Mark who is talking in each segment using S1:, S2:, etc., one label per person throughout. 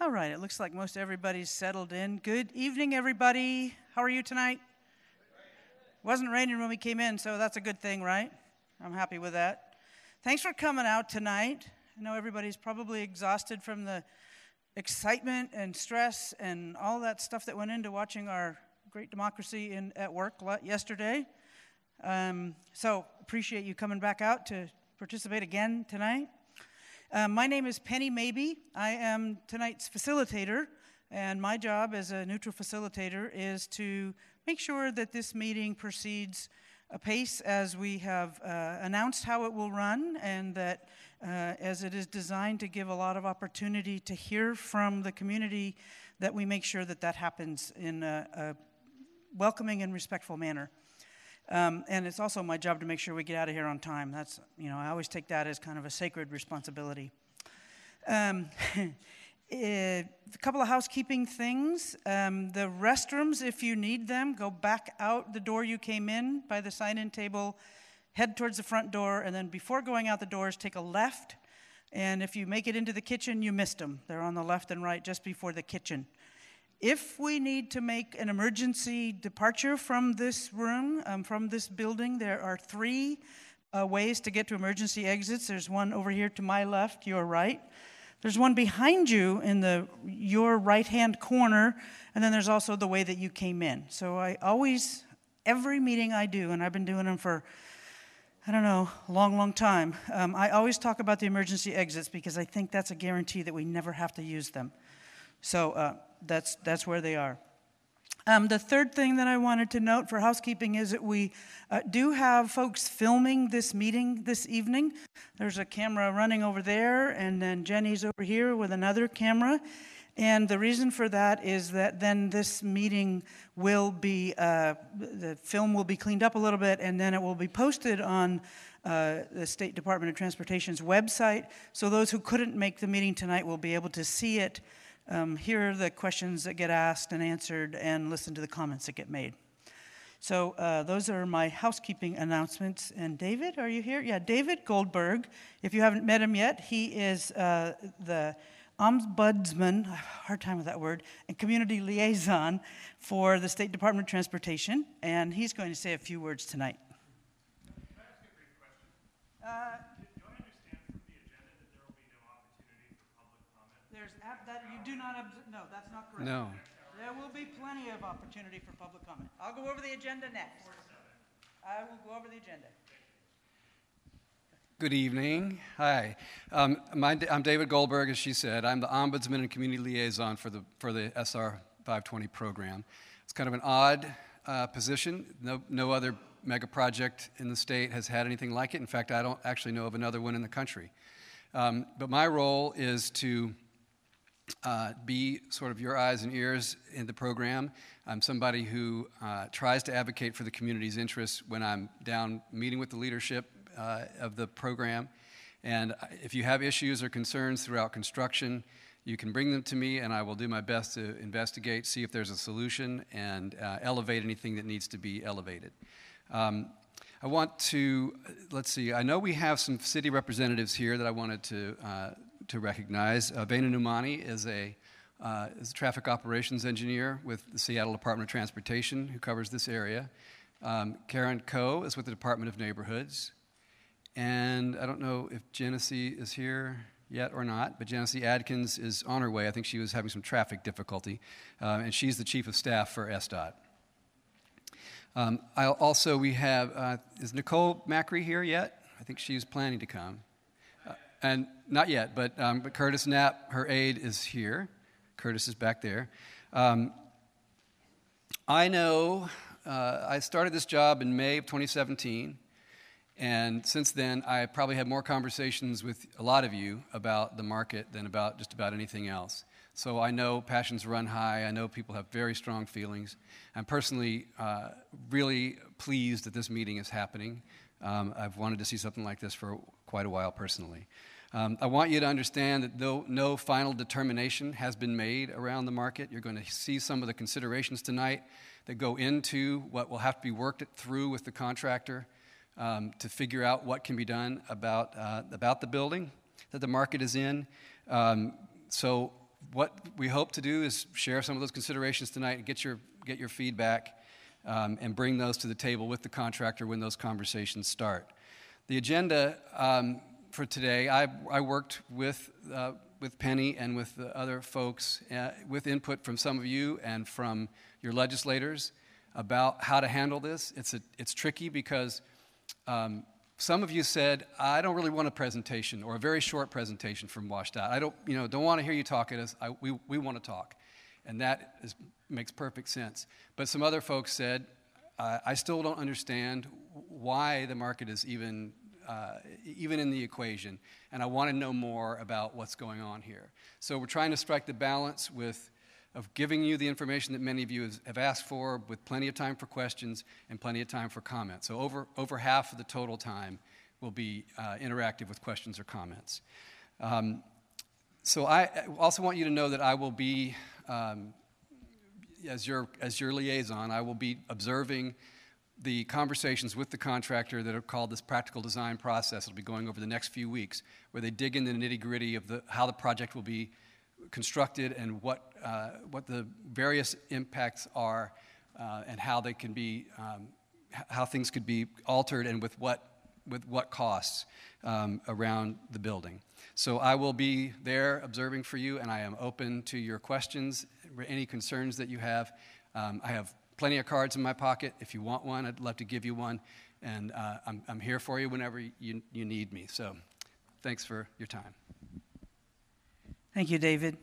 S1: All right, it looks like most everybody's settled in. Good evening, everybody. How are you tonight? Wasn't raining when we came in, so that's a good thing, right? I'm happy with that. Thanks for coming out tonight. I know everybody's probably exhausted from the excitement and stress and all that stuff that went into watching our great democracy at work yesterday. So appreciate you coming back out to participate again tonight. My name is Penny Mabey. I am tonight's facilitator, and my job as a neutral facilitator is to make sure that this meeting proceeds apace as we have announced how it will run, and that as it is designed to give a lot of opportunity to hear from the community, that we make sure that that happens in a welcoming and respectful manner. And it's also my job to make sure we get out of here on time. That's, I always take that as kind of a sacred responsibility. A couple of housekeeping things. The restrooms, if you need them, go back out the door you came in by the sign-in table, head towards the front door, and then before going out the doors, take a left. And if you make it into the kitchen, you missed them. They're on the left and right just before the kitchen. If we need to make an emergency departure from this room, from this building, there are three ways to get to emergency exits. There's one over here to my left, your right. There's one behind you in your right-hand corner, and then there's also the way that you came in. So every meeting I do, and I've been doing them for, a long time, I always talk about the emergency exits because I think that's a guarantee that we never have to use them. So that's where they are. The third thing that I wanted to note for housekeeping is that we do have folks filming this meeting this evening. There's a camera running over there, and then Jenny's over here with another camera. And the reason for that is that then this meeting will be, the film will be cleaned up a little bit, and then it will be posted on the State Department of Transportation's website. So those who couldn't make the meeting tonight will be able to see it, hear the questions that get asked and answered, and listen to the comments that get made. So those are my housekeeping announcements. And David, are you here? Yeah, David Goldberg. If you haven't met him yet, he is the Ombudsman, I have a hard time with that word, and Community Liaison for the State Department of Transportation. And he's going to say a few words tonight.
S2: Can I ask a brief question? Do I understand from the agenda that there will be no opportunity for public comment?
S1: No, that's not correct.
S3: No.
S1: There will be plenty of opportunity for public comment. I'll go over the agenda next. I will go over the agenda.
S3: Good evening. Hi. I'm David Goldberg, as she said. I'm the Ombudsman and Community Liaison for the SR 520 program. It's kind of an odd position. No other mega project in the state has had anything like it. In fact, I don't actually know of another one in the country. But my role is to be sort of your eyes and ears in the program. I'm somebody who tries to advocate for the community's interests when I'm down meeting with the leadership of the program. And if you have issues or concerns throughout construction, you can bring them to me, and I will do my best to investigate, see if there's a solution, and elevate anything that needs to be elevated. I want to, I know we have some city representatives here that I wanted to recognize. Vena Numani is a traffic operations engineer with the Seattle Department of Transportation who covers this area. Karen Coe is with the Department of Neighborhoods. And I don't know if Genesee is here yet or not, but Genesee Adkins is on her way. I think she was having some traffic difficulty, and she's the chief of staff for SDOT. We have, is Nicole Macri here yet? I think she's planning to come. And not yet, but Curtis Knapp, her aide, is here. Curtis is back there. I know I started this job in May of 2017, and since then I probably had more conversations with a lot of you about the market than about just about anything else. So I know passions run high. I know people have very strong feelings. I'm personally really pleased that this meeting is happening. I've wanted to see something like this for quite a while personally. I want you to understand that though no final determination has been made around the market, you're going to see some of the considerations tonight that go into what will have to be worked through with the contractor to figure out what can be done about the building that the market is in. So what we hope to do is share some of those considerations tonight and get your feedback and bring those to the table with the contractor when those conversations start. The agenda for today, I worked with Penny and with the other folks with input from some of you and from your legislators about how to handle this. It's tricky because some of you said, I don't really want a presentation or a very short presentation from WashDOT. I don't want to hear you talk at us. We want to talk. And that makes perfect sense. But some other folks said, I still don't understand why the market is even in the equation, and I want to know more about what's going on here. So we're trying to strike the balance of giving you the information that many of you have asked for, with plenty of time for questions and plenty of time for comments. So over half of the total time will be interactive with questions or comments. So I also want you to know that I will be, as your liaison, I will be observing the conversations with the contractor that are called this practical design process. It'll be going over the next few weeks, where they dig into the nitty-gritty of how the project will be constructed and what the various impacts are, and how they can be, how things could be altered, and with what costs around the building. So I will be there observing for you, and I am open to your questions, any concerns that you have. I have plenty of cards in my pocket. If you want one, I'd love to give you one, and I'm here for you whenever you need me. So thanks for your time.
S1: Thank you, David.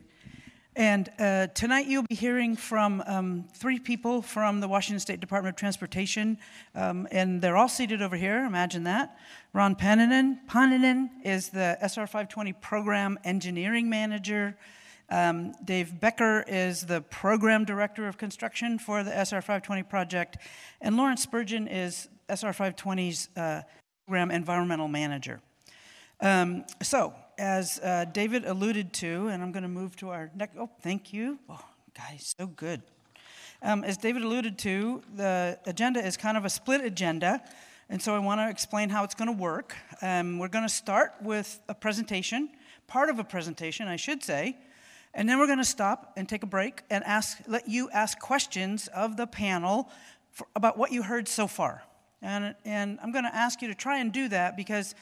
S1: And tonight you'll be hearing from 3 people from the Washington State Department of Transportation, and they're all seated over here. Imagine that. Ron Paninen is the SR 520 Program Engineering Manager. Dave Becker is the Program Director of Construction for the SR 520 project, and Lawrence Spurgeon is SR 520's Program Environmental Manager. So, as David alluded to, and I'm going to move to our next, thank you. Oh, guys, so good. As David alluded to, the agenda is kind of a split agenda, and so I want to explain how it's going to work. We're going to start with a presentation, part of a presentation, I should say, and then we're going to stop and take a break and let you ask questions of the panel about what you heard so far. And I'm going to ask you to try and do that, because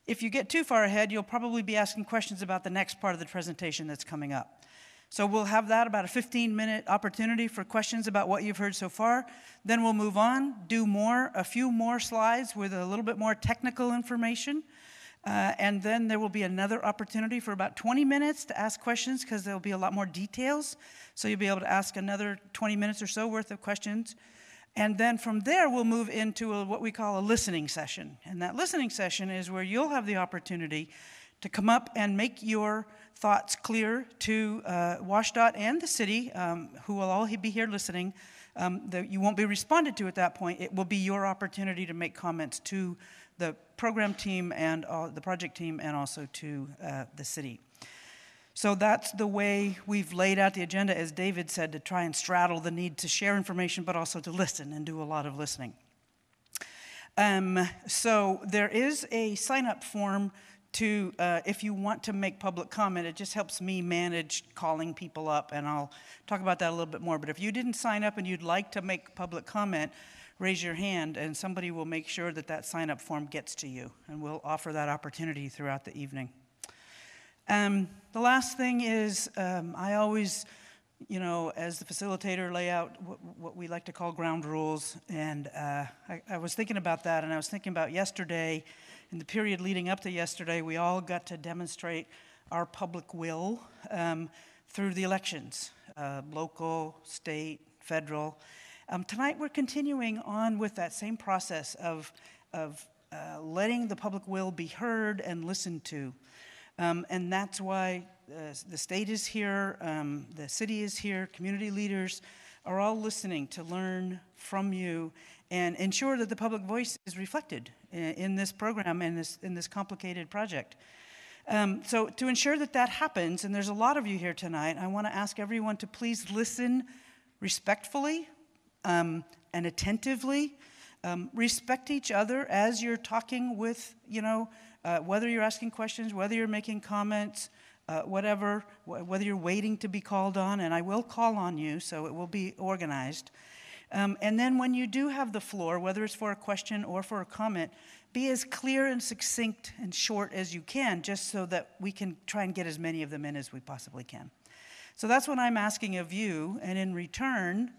S1: if you get too far ahead, you'll probably be asking questions about the next part of the presentation that's coming up. So we'll have that, about a 15-minute opportunity for questions about what you've heard so far. Then we'll move on, do a few more slides with a little bit more technical information. And then there will be another opportunity for about 20 minutes to ask questions, because there will be a lot more details. So you'll be able to ask another 20 minutes or so worth of questions. And then from there, we'll move into what we call a listening session. And that listening session is where you'll have the opportunity to come up and make your thoughts clear to WashDOT and the city, who will all be here listening. You won't be responded to at that point. It will be your opportunity to make comments to the program team and the project team, and also to the city. So that's the way we've laid out the agenda, as David said, to try and straddle the need to share information, but also to listen and do a lot of listening. So there is a sign-up form to, if you want to make public comment. It just helps me manage calling people up, and I'll talk about that a little bit more. But if you didn't sign up and you'd like to make public comment, raise your hand, and somebody will make sure that sign-up form gets to you, and we'll offer that opportunity throughout the evening. The last thing is, I always, as the facilitator, lay out what we like to call ground rules, and I was thinking about that, and I was thinking about yesterday. In the period leading up to yesterday, we all got to demonstrate our public will through the elections, local, state, federal. Tonight we're continuing on with that same process of letting the public will be heard and listened to. And that's why the state is here, the city is here, community leaders are all listening to learn from you and ensure that the public voice is reflected in this program and in this complicated project. So to ensure that happens, and there's a lot of you here tonight, I want to ask everyone to please listen respectfully and attentively. Respect each other as you're talking with, whether you're asking questions, whether you're making comments. whatever, whether you're waiting to be called on, and I will call on you, so it will be organized. And then when you do have the floor, whether it's for a question or for a comment, be as clear and succinct and short as you can, just so that we can try and get as many of them in as we possibly can. So that's what I'm asking of you, and in return,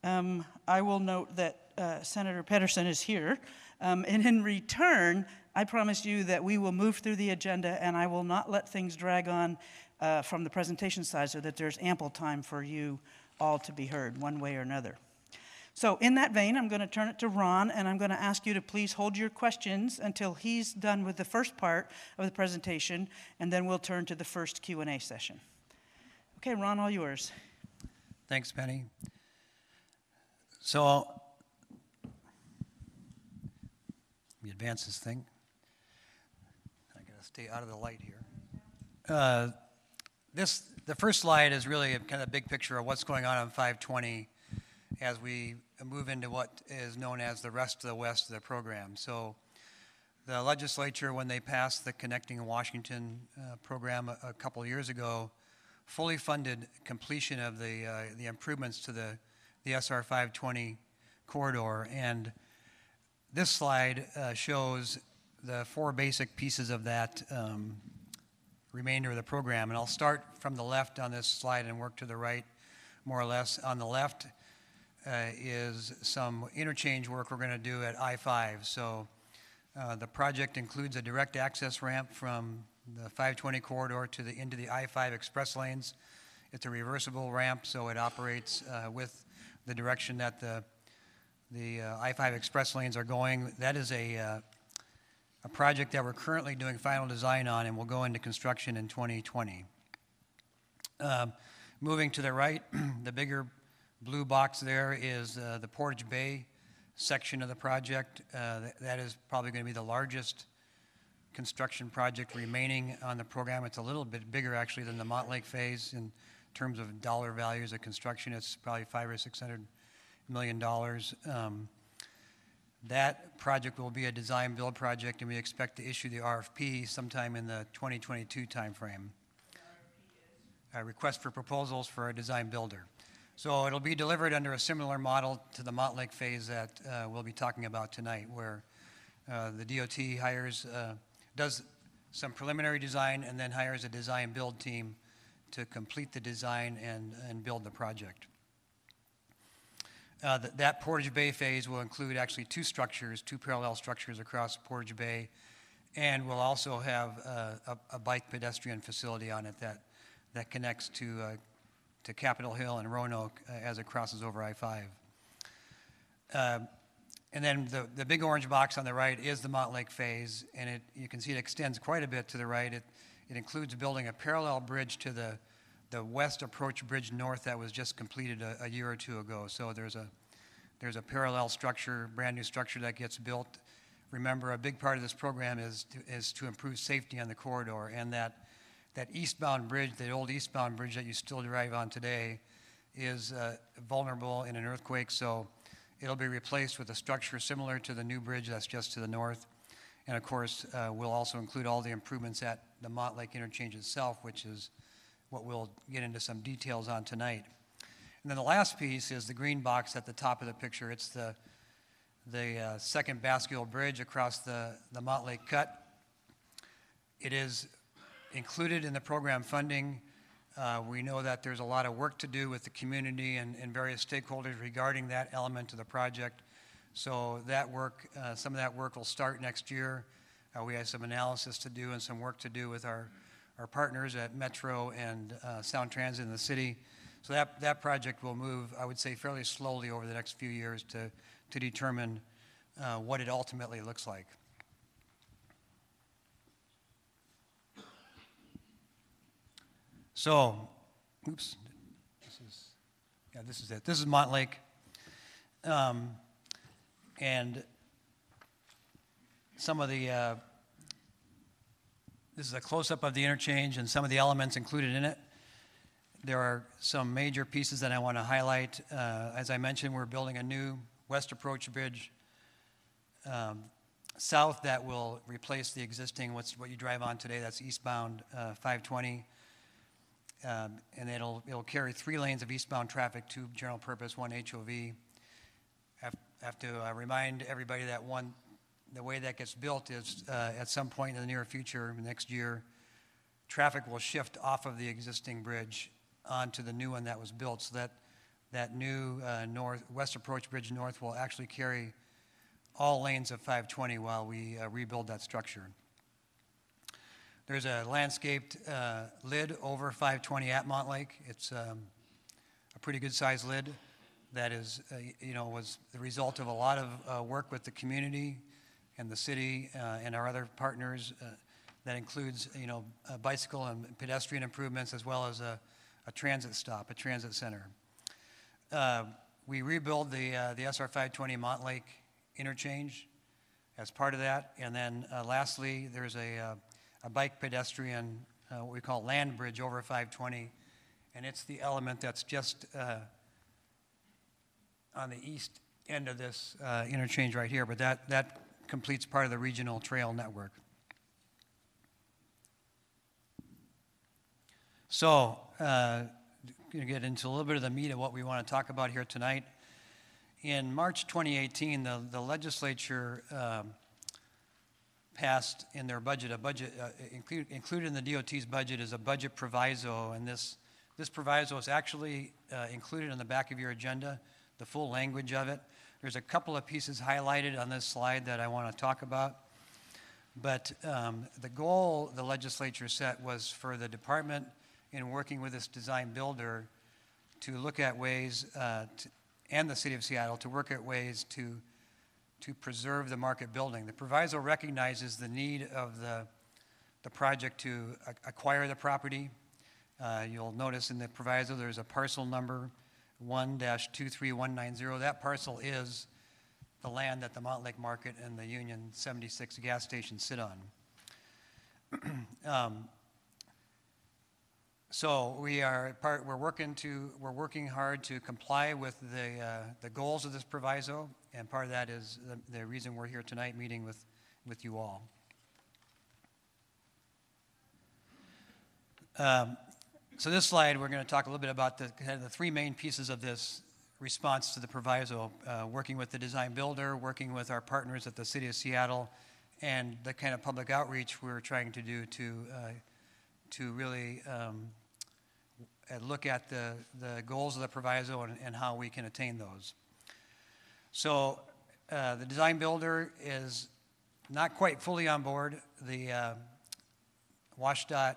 S1: I will note that Senator Pedersen is here, and in return, I promise you that we will move through the agenda, and I will not let things drag on from the presentation side, so that there's ample time for you all to be heard one way or another. So in that vein, I'm going to turn it to Ron, and I'm going to ask you to please hold your questions until he's done with the first part of the presentation, and then we'll turn to the first Q&A session. Okay, Ron, all yours.
S4: Thanks, Penny. So, let me advance this thing. I gotta stay out of the light here. The first slide is really a kind of big picture of what's going on 520 as we move into what is known as the rest of the West of the program. So the legislature, when they passed the Connecting Washington program a couple years ago, fully funded completion of the improvements to the SR 520 corridor. And this slide shows the four basic pieces of that remainder of the program. And I'll start from the left on this slide and work to the right, more or less. On the left is some interchange work we're going to do at I-5. So the project includes a direct access ramp from the 520 corridor into the I-5 express lanes. It's a reversible ramp, so it operates with the direction that the I-5 express lanes are going. That is a project that we're currently doing final design on and will go into construction in 2020. Moving to the right, the bigger blue box there is the Portage Bay section of the project. That is probably going to be the largest construction project remaining on the program. It's a little bit bigger actually than the Montlake phase in terms of dollar values of construction. It's probably $500 or $600 million. That project will be a design build project, and we expect to issue the RFP sometime in the 2022 timeframe. A request for proposals for a design builder. So it'll be delivered under a similar model to the Montlake phase that we'll be talking about tonight, where the DOT does some preliminary design and then hires a design build team to complete the design and build the project. That Portage Bay phase will include actually two parallel structures across Portage Bay, and we'll also have a bike pedestrian facility on it that connects to Capitol Hill and Roanoke as it crosses over I-5. And then the big orange box on the right is the Montlake phase, and you can see it extends quite a bit to the right. It includes building a parallel bridge to the west approach bridge north that was just completed a year or two ago. So there's a parallel structure, brand new structure that gets built. Remember, a big part of this program is to improve safety on the corridor, and that eastbound bridge, the old eastbound bridge that you still drive on today, is vulnerable in an earthquake, so it'll be replaced with a structure similar to the new bridge that's just to the north. And of course, we'll also include all the improvements at the Montlake interchange itself, which is what we'll get into some details on tonight. And then the last piece is the green box at the top of the picture. It's the second bascule bridge across the Montlake Cut. It is included in the program funding. We know that there's a lot of work to do with the community and various stakeholders regarding that element of the project. So that work, some of that work will start next year. We have some analysis to do and some work to do with our partners at Metro and Sound Transit in the city. So that project will move, I would say, fairly slowly over the next few years to determine what it ultimately looks like. So, oops, this is it. This is Montlake. And some of the, this is a close-up of the interchange and some of the elements included in it. There are some major pieces that I want to highlight. As I mentioned, we're building a new west approach bridge south that will replace the existing, what you drive on today, that's eastbound 520. and it'll carry 3 lanes of eastbound traffic, 2 general purpose, 1 HOV. Have to remind everybody that the way that gets built is at some point in the near future, next year, traffic will shift off of the existing bridge onto the new one that was built, so that new west approach bridge north will actually carry all lanes of 520 while we rebuild that structure. There's a landscaped lid over 520 at Montlake. It's a pretty good sized lid that is, was the result of a lot of work with the community and the city and our other partners. That includes, bicycle and pedestrian improvements, as well as a transit stop, a transit center. We rebuild the SR 520 Montlake interchange as part of that, and then lastly, there's a bike pedestrian, what we call land bridge over 520, and it's the element that's just on the east end of this interchange right here, but that completes part of the regional trail network. So, going to get into a little bit of the meat of what we want to talk about here tonight. In March 2018, the legislature passed in their budget included in the DOT's budget is a budget proviso, and this proviso is actually included in the back of your agenda, the full language of it. There's a couple of pieces highlighted on this slide that I want to talk about, but the goal the legislature set was for the department, in working with this design builder, to look at ways, and the City of Seattle, to work at ways to preserve the market building. The proviso recognizes the need of the project to acquire the property. You'll notice in the proviso there's a parcel number 1-23190. That parcel is the land that the Montlake Market and the Union 76 gas station sit on. So we're working hard to comply with the goals of this proviso, and part of that is the reason we're here tonight meeting with you all. So this slide, we're going to talk a little bit about the 3 main pieces of this response to the proviso, working with the design builder, working with our partners at the City of Seattle, and the kind of public outreach we're trying to do to really look at the goals of the proviso and how we can attain those. So the design builder is not quite fully on board. The WSDOT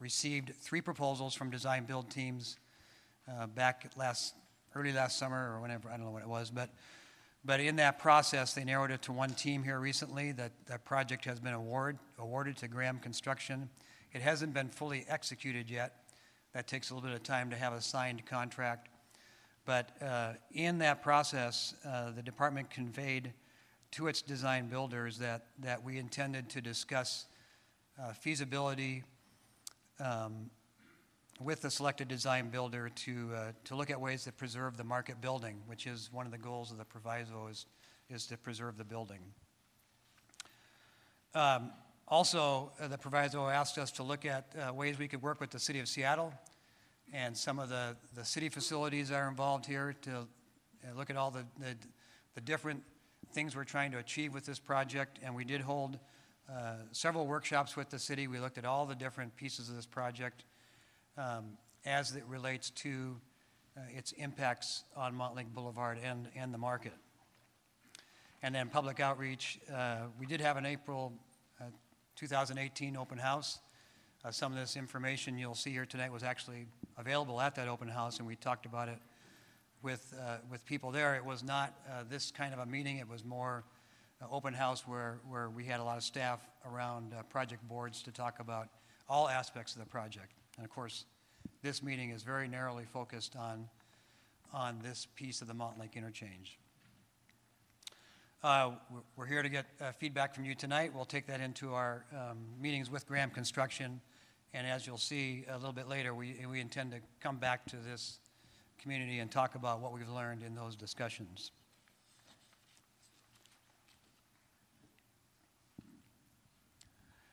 S4: received 3 proposals from design build teams back early last summer or whenever, I don't know what it was, but in that process they narrowed it to 1 team here recently. That project has been awarded to Graham Construction. It hasn't been fully executed yet. That takes a little bit of time to have a signed contract. But in that process, the department conveyed to its design builders that we intended to discuss feasibility with the selected design builder to look at ways to preserve the market building, which is one of the goals of the proviso is to preserve the building. Also, the proviso asked us to look at ways we could work with the City of Seattle, and some of the city facilities are involved here to look at all the different things we're trying to achieve with this project. And we did hold several workshops with the city. We looked at all the different pieces of this project as it relates to its impacts on Montlake Boulevard and the market. And then public outreach, we did have an April 2018 open house. Some of this information you'll see here tonight was actually available at that open house, and we talked about it with people there. It was not this kind of a meeting. It was more open house where we had a lot of staff around project boards to talk about all aspects of the project. And of course, this meeting is very narrowly focused on this piece of the Montlake interchange. We're here to get feedback from you tonight. We'll take that into our meetings with Graham Construction, and as you'll see a little bit later, we intend to come back to this community and talk about what we've learned in those discussions.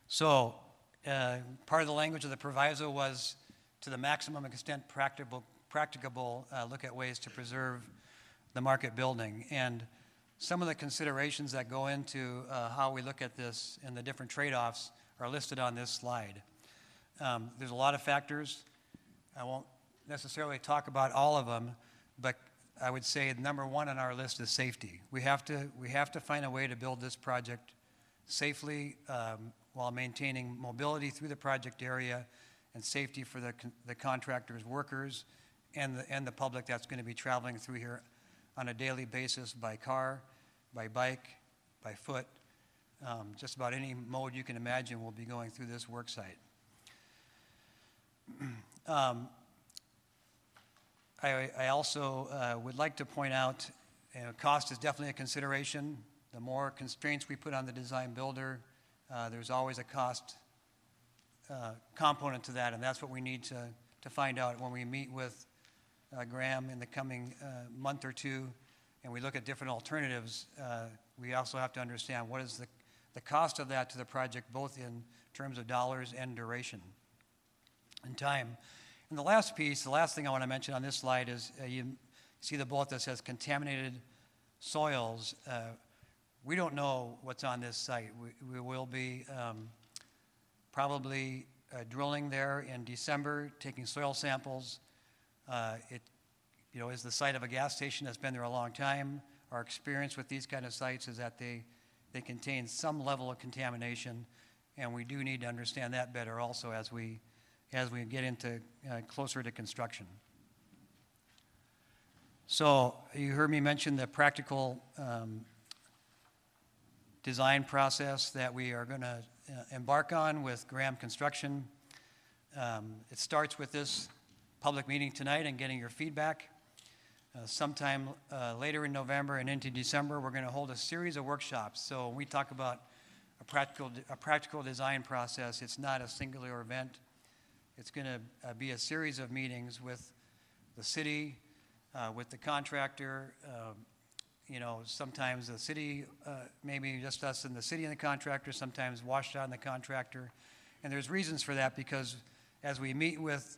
S4: So part of the language of the proviso was to the maximum extent practicable, look at ways to preserve the market building. And some of the considerations that go into how we look at this and the different trade-offs are listed on this slide. There's a lot of factors. I won't necessarily talk about all of them, but I would say number one on our list is safety. We have to find a way to build this project safely while maintaining mobility through the project area and safety for the contractors, workers, and the public that's going to be traveling through here on a daily basis by car, by bike, by foot. Just about any mode you can imagine will be going through this work site. I also would like to point out, cost is definitely a consideration. The more constraints we put on the design builder, there's always a cost component to that, and that's what we need to find out when we meet with Graham in the coming month or two, and we look at different alternatives. We also have to understand what is the cost of that to the project, both in terms of dollars and duration and time. And the last piece, the last thing I want to mention on this slide is you see the bullet that says contaminated soils. We don't know what's on this site. We will be probably drilling there in December, taking soil samples. It is the site of a gas station that's been there a long time. Our experience with these kind of sites is that they contain some level of contamination, and we do need to understand that better also as we get into closer to construction. So you heard me mention the practical design process that we are going to embark on with Graham Construction. It starts with this public meeting tonight and getting your feedback. Sometime later in November and into December, we're going to hold a series of workshops. So when we talk about a practical design process, it's not a singular event. It's going to be a series of meetings with the city, with the contractor. Sometimes the city, maybe just us and the city and the contractor, sometimes WashDOT and the contractor. And there's reasons for that, because as we meet with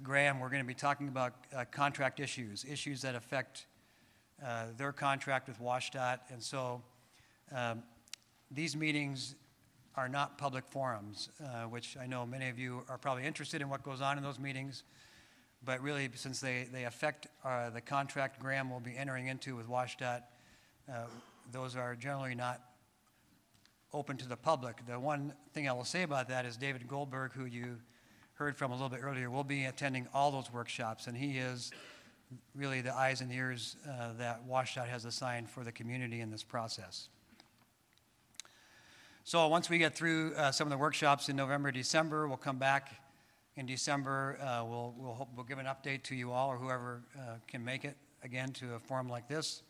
S4: Graham, we're going to be talking about contract issues that affect their contract with WashDOT. And so these meetings are not public forums, which I know many of you are probably interested in what goes on in those meetings. But really, since they affect the contract Graham will be entering into with WashDOT, those are generally not open to the public. The one thing I will say about that is David Goldberg, who you heard from a little bit earlier, will be attending all those workshops, and he is really the eyes and ears that WashDOT has assigned for the community in this process. So once we get through some of the workshops in November, December, we'll come back in December. We'll give an update to you all, or whoever can make it again to a forum like this.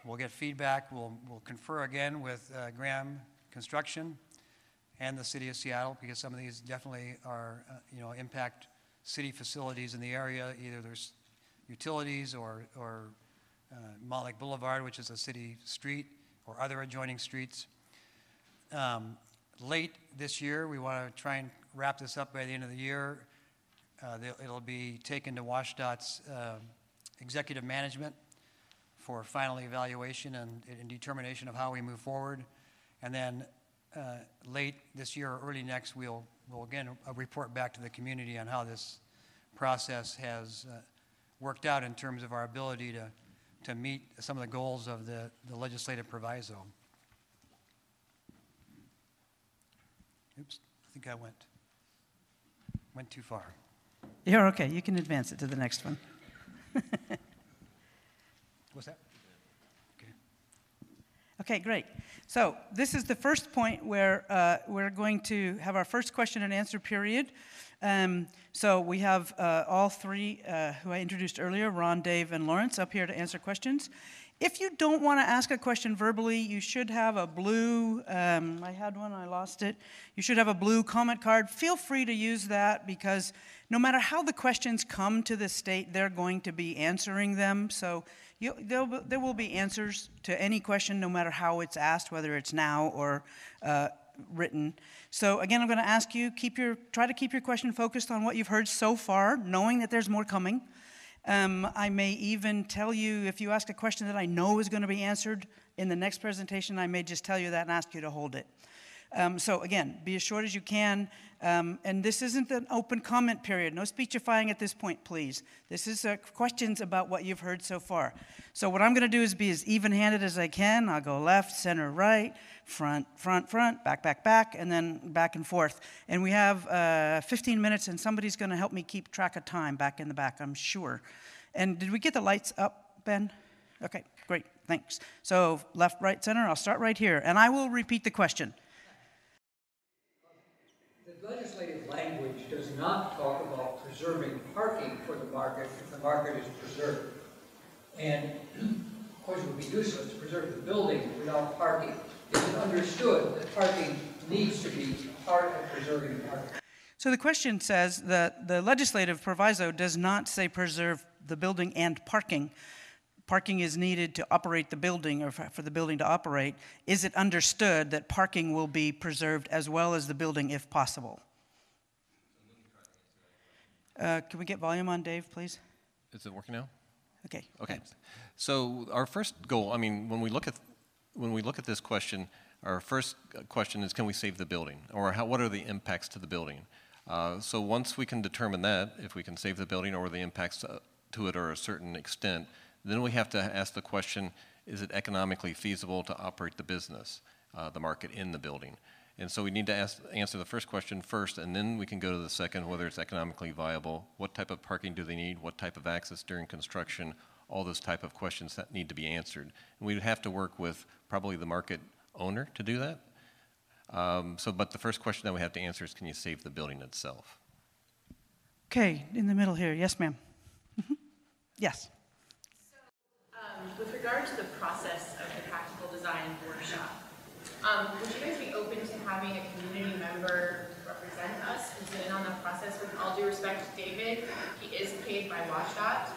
S4: We'll get feedback. We'll confer again with Graham Construction and the City of Seattle, because some of these definitely are, impact city facilities in the area. Either there's utilities or Montlake Boulevard, which is a city street, or other adjoining streets. Late this year, we want to try and wrap this up by the end of the year. It'll be taken to WashDOT's executive management for final evaluation and determination of how we move forward. And then late this year or early next, we'll again report back to the community on how this process has worked out in terms of our ability to meet some of the goals of the legislative proviso. Oops, I think I went too far.
S1: You're okay. You can advance it to the next one.
S4: What's that? Okay.
S1: Okay, great. So this is the first point where we're going to have our first question and answer period. So we have all three who I introduced earlier, Ron, Dave, and Lawrence, up here to answer questions. If you don't want to ask a question verbally, you should have a blue, I had one, I lost it. You should have a blue comment card. Feel free to use that, because no matter how the questions come to the state, they're going to be answering them. So there will be answers to any question, no matter how it's asked, whether it's now or written. So again, I'm going to ask you, try to keep your question focused on what you've heard so far, knowing that there's more coming. I may even tell you, if you ask a question that I know is going to be answered in the next presentation, I may just tell you that and ask you to hold it. So again, be as short as you can. And this isn't an open comment period. No speechifying at this point, please. This is questions about what you've heard so far. So what I'm going to do is be as even-handed as I can. I'll go left, center, right, front, front, front, back, back, back, and then back and forth. And we have 15 minutes, and somebody's going to help me keep track of time back in the back, I'm sure. And did we get the lights up, Ben? Okay, great, thanks. So left, right, center, I'll start right here. And I will repeat the question.
S5: The legislative language does not talk about preserving parking for the market if the market is preserved. And of course it would be useless to preserve the building without parking. Is it understood that parking needs to be part of preserving the market?
S1: So the question says that the legislative proviso does not say preserve the building and parking. Parking is needed to operate the building, or for the building to operate. Is it understood that parking will be preserved as well as the building if possible? Can we get volume on Dave, please?
S6: Is it working now?
S1: Okay.
S6: Okay. So our first goal, I mean, when we look at this question, our first question is, can we save the building, or what are the impacts to the building? So once we can determine that, if we can save the building or the impacts to it are a certain extent, then we have to ask the question, is it economically feasible to operate the business, the market in the building? And so we need to answer the first question first, and then we can go to the second, whether it's economically viable, what type of parking do they need, what type of access during construction, all those type of questions that need to be answered. And we'd have to work with probably the market owner to do that. But the first question that we have to answer is, can you save the building itself?
S1: Okay, in the middle here. Yes, ma'am. Yes.
S7: With regard to the process of the practical design workshop, would you guys be open to having a community member represent us and sit in on that process? With all due respect to David, he is paid by WashDOT,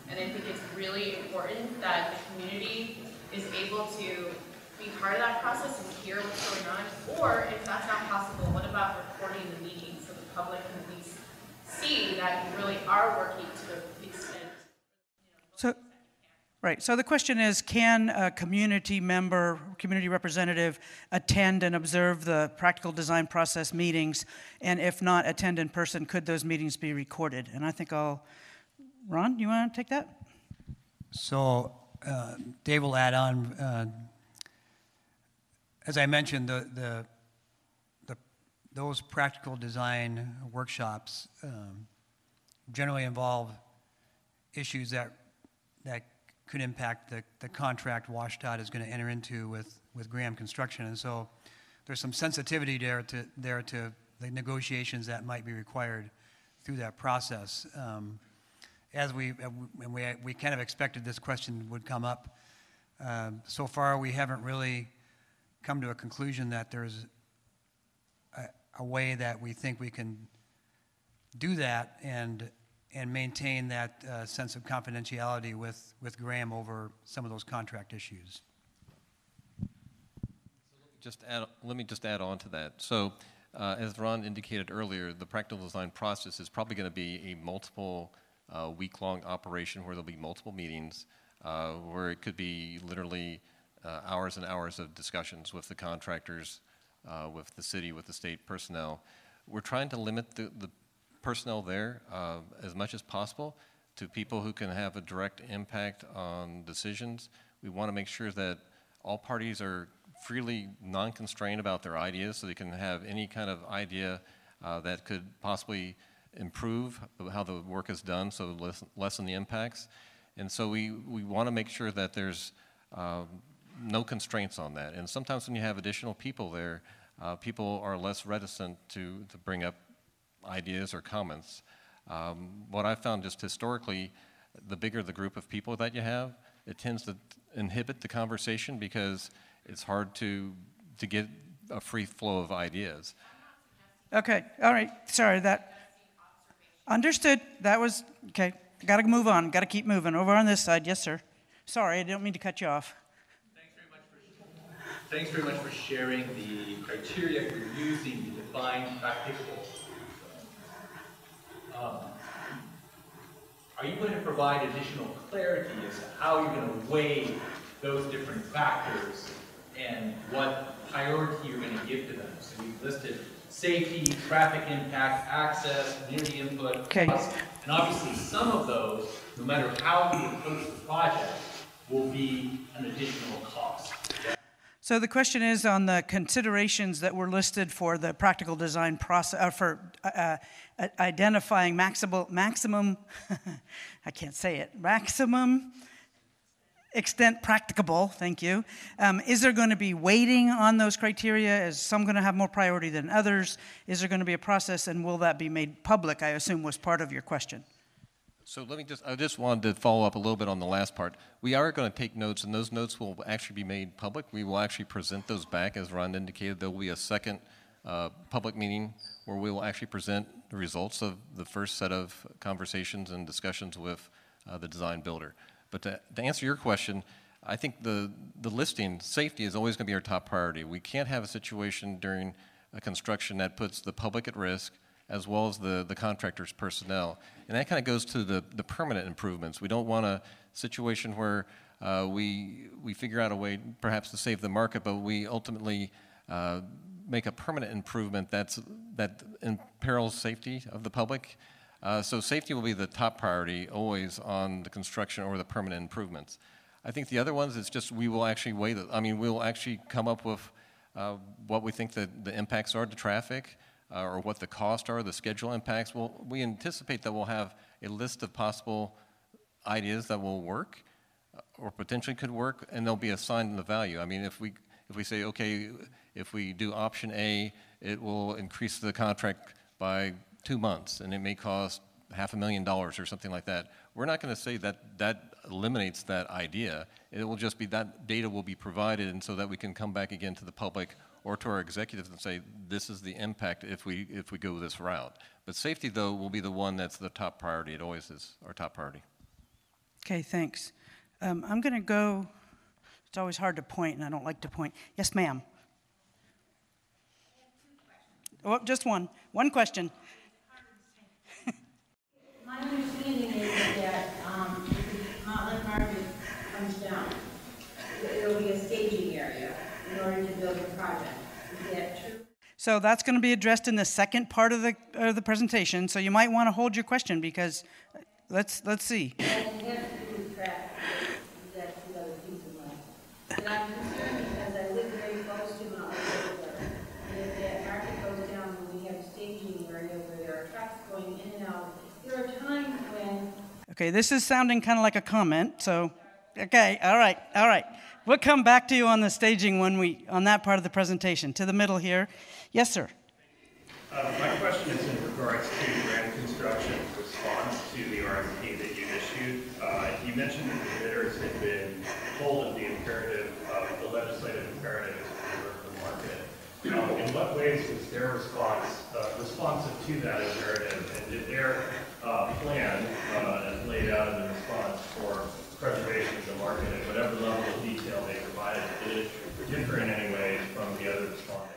S7: and I think it's really important that the community is able to be part of that process and hear what's going on. Or if that's not possible, what about recording the meeting so the public can at least see that you really are working to the extent.
S1: Right, so the question is, can a community member, community representative attend and observe the practical design process meetings? And if not attend in person, could those meetings be recorded? And I think Ron, you want to take that?
S4: So Dave will add on. As I mentioned, those practical design workshops generally involve issues that could impact the contract WashDOT is going to enter into with Graham Construction. And so there's some sensitivity there to the negotiations that might be required through that process. As we kind of expected this question would come up. So far, we haven't really come to a conclusion that there's a way that we think we can do that and maintain that sense of confidentiality with Graham over some of those contract issues.
S6: Let me just add on to that. So as Ron indicated earlier, the practical design process is probably going to be a multiple week-long operation where there'll be multiple meetings, where it could be literally hours and hours of discussions with the contractors, with the city, with the state personnel. We're trying to limit the personnel there as much as possible to people who can have a direct impact on decisions. We want to make sure that all parties are freely non-constrained about their ideas, so they can have any kind of idea that could possibly improve how the work is done, so lessen the impacts. And so we want to make sure that there's no constraints on that. And sometimes when you have additional people there, people are less reticent to bring up ideas or comments. What I've found just historically, the bigger the group of people that you have, it tends to inhibit the conversation because it's hard to get a free flow of ideas. Okay, all right, sorry, that, understood, that was, okay, gotta move on, gotta keep moving. Over on this side, yes, sir. Sorry, I didn't mean to cut you off.
S2: Thanks very much for
S8: Thanks very much for sharing the criteria for using to define practicable. Are you going to provide additional clarity as to how you're going to weigh those different factors and what priority you're going to give to them? So we've listed safety, traffic impact, access, community input,
S1: Okay.
S8: cost, and obviously some of those, no matter how you approach the project, will be an additional cost.
S1: So the question is on the considerations that were listed for the practical design process, for identifying maximum, I can't say it, maximum extent practicable, thank you. Is there going to be weighting on those criteria? Is some going to have more priority than others? Is there going to be a process, and will that be made public, I assume was part of your question?
S6: So I just wanted to follow up a little bit on the last part. We are going to take notes, and those notes will actually be made public. We will actually present those back, as Ron indicated. There will be a second public meeting where we will actually present the results of the first set of conversations and discussions with the design builder. But to answer your question, I think the listing, safety is always going to be our top priority. We can't have a situation during a construction that puts the public at risk, as well as the contractor's personnel. And that kind of goes to the permanent improvements. We don't want a situation where we figure out a way perhaps to save the market, but we ultimately make a permanent improvement that imperils safety of the public. So safety will be the top priority always on the construction or the permanent improvements. I think the other ones is just we will actually weigh we'll actually come up with what we think that the impacts are to traffic, or what the costs are, the schedule impacts. We anticipate that we'll have a list of possible ideas that will work or potentially could work, and they'll be assigned in the value. I mean, if we say, okay, if we do option A, it will increase the contract by 2 months, and it may cost $500,000 or something like that. We're not going to say that eliminates that idea. It will just be that data will be provided, and so that we can come back again to the public or to our executives and say, this is the impact if we go this route. But safety, though, will be the one that's the top priority. It always is our top priority.
S1: Okay, thanks. I'm going to go, it's always hard to point, and I don't like to point. Yes, ma'am. Oh, just one question.
S9: My understanding is that if the Montlake Market comes down, there will be a staging area in order to build the project. Is that true?
S1: So that's going to be addressed in the second part of the presentation. So you might want to hold your question because let's see.
S9: And it has to do with traffic. That's the other piece of money. And I'm concerned because I live very close to Montlake Boulevard. And if that market goes down, when we have a staging area where there are trucks going in and out, there are times when...
S1: Okay, this is sounding kind of like a comment. So, okay, all right. We'll come back to you on the staging on that part of the presentation. To the middle here. Yes, sir.
S2: My question is in regards to Grand Construction's response to the RFP that you issued. You mentioned that the bidders had been told of the imperative, the legislative imperative to preserve the market. In what ways was their response responsive to that imperative, and did their plan, as laid out in the response for preservation of the market at whatever level of detail they provided, did it differ in any way from the other respondents?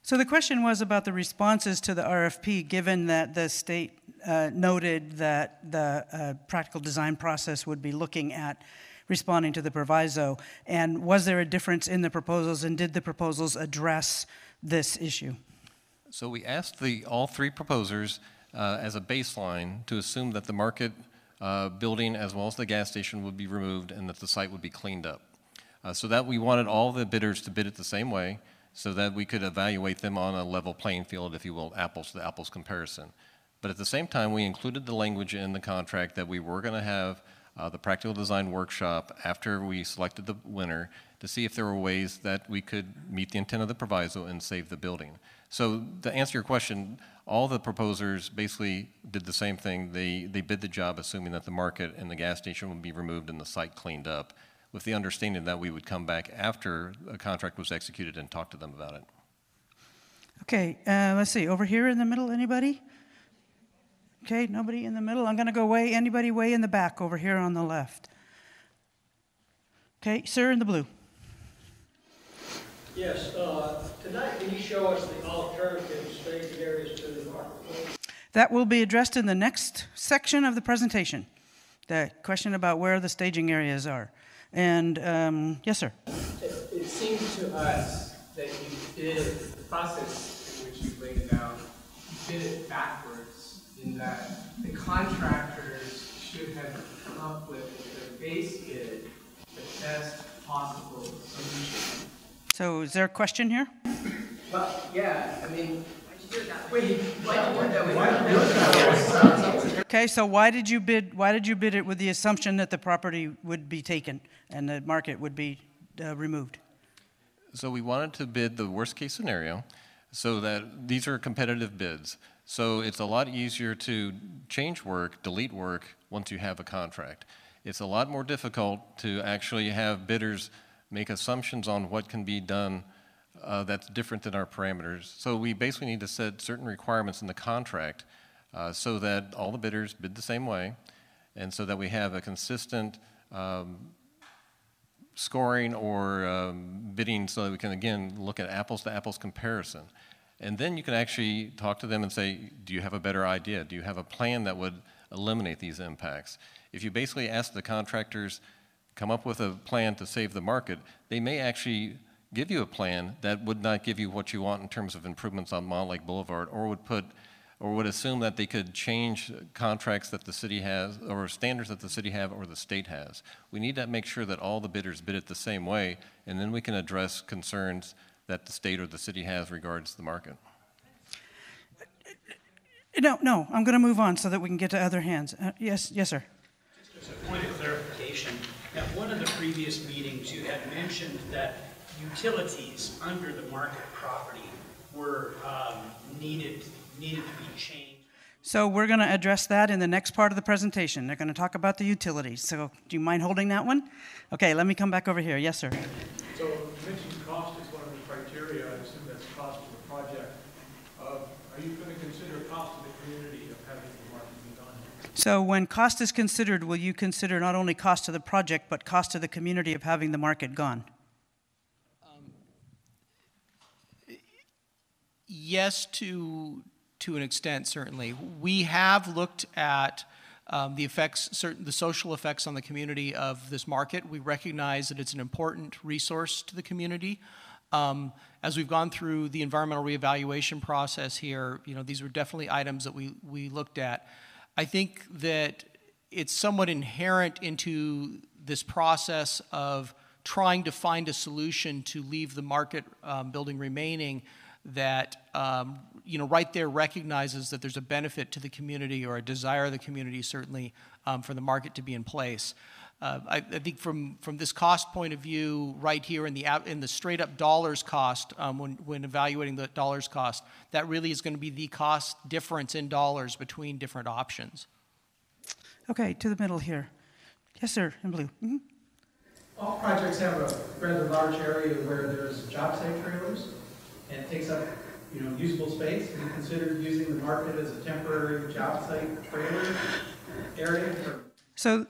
S1: So the question was about the responses to the RFP, given that the state noted that the practical design process would be looking at responding to the proviso. And was there a difference in the proposals, and did the proposals address this issue?
S6: So we asked all three proposers as a baseline to assume that the market building as well as the gas station would be removed and that the site would be cleaned up. So that we wanted all the bidders to bid it the same way so that we could evaluate them on a level playing field, if you will, apples to apples comparison. But at the same time, we included the language in the contract that we were going to have the practical design workshop after we selected the winner to see if there were ways that we could meet the intent of the proviso and save the building. So to answer your question, all the proposers basically did the same thing. They bid the job assuming that the market and the gas station would be removed and the site cleaned up, with the understanding that we would come back after a contract was executed and talk to them about it.
S1: Okay, let's see. Over here in the middle, anybody? Okay, nobody in the middle. I'm going to go anybody way in the back over here on the left. Okay, sir in the blue.
S5: Yes, tonight, can you show us the alternative staging areas to the marketplace?
S1: That will be addressed in the next section of the presentation, the question about where the staging areas are. And yes, sir.
S10: It seems to us that you did the process in which you laid it out, you did it backwards in that the contractors should have come up with the base bid, the best possible solution.
S1: So is there a question here?
S10: Well, yeah, I mean,
S1: Okay, so why did you bid it with the assumption that the property would be taken and the market would be removed?
S6: So we wanted to bid the worst case scenario so that these are competitive bids. So it's a lot easier to change work, delete work once you have a contract. It's a lot more difficult to actually have bidders make assumptions on what can be done that's different than our parameters. So we basically need to set certain requirements in the contract so that all the bidders bid the same way and so that we have a consistent scoring or bidding so that we can, again, look at apples to apples comparison. And then you can actually talk to them and say, do you have a better idea? Do you have a plan that would eliminate these impacts? If you basically ask the contractors, come up with a plan to save the market, they may actually give you a plan that would not give you what you want in terms of improvements on Montlake Boulevard, or would assume that they could change contracts that the city has, or standards that the city have, or the state has. We need to make sure that all the bidders bid it the same way, and then we can address concerns that the state or the city has regards the market.
S1: No, I'm going to move on so that we can get to other hands. Yes, sir.
S11: Just a point of clarification. At one of the previous meetings, you had mentioned that utilities under the market property were needed to be changed.
S1: So we're going to address that in the next part of the presentation. They're going to talk about the utilities. So do you mind holding that one? Okay, let me come back over here. Yes, sir.
S12: So you mentioned cost is one of the criteria. I assume that's cost of the project. Are you going to consider cost to the community of having the market be done?
S1: So when cost is considered, will you consider not only cost to the project, but cost to the community of having the market gone?
S13: Yes, to an extent, certainly. We have looked at the effects, the social effects on the community of this market. We recognize that it's an important resource to the community. As we've gone through the environmental reevaluation process here, these were definitely items that we looked at. I think that it's somewhat inherent into this process of trying to find a solution to leave the market building remaining that right there recognizes that there's a benefit to the community, or a desire of the community certainly for the market to be in place. I think from this cost point of view, right here in the straight up dollars cost, when evaluating the dollars cost, that really is going to be the cost difference in dollars between different options. Okay, to the middle here. Yes, sir, in blue. Mm-hmm.
S10: All projects have a rather large area where there's job site trailers, and it takes up, usable space. Have you considered using the market as a temporary job site trailer area? So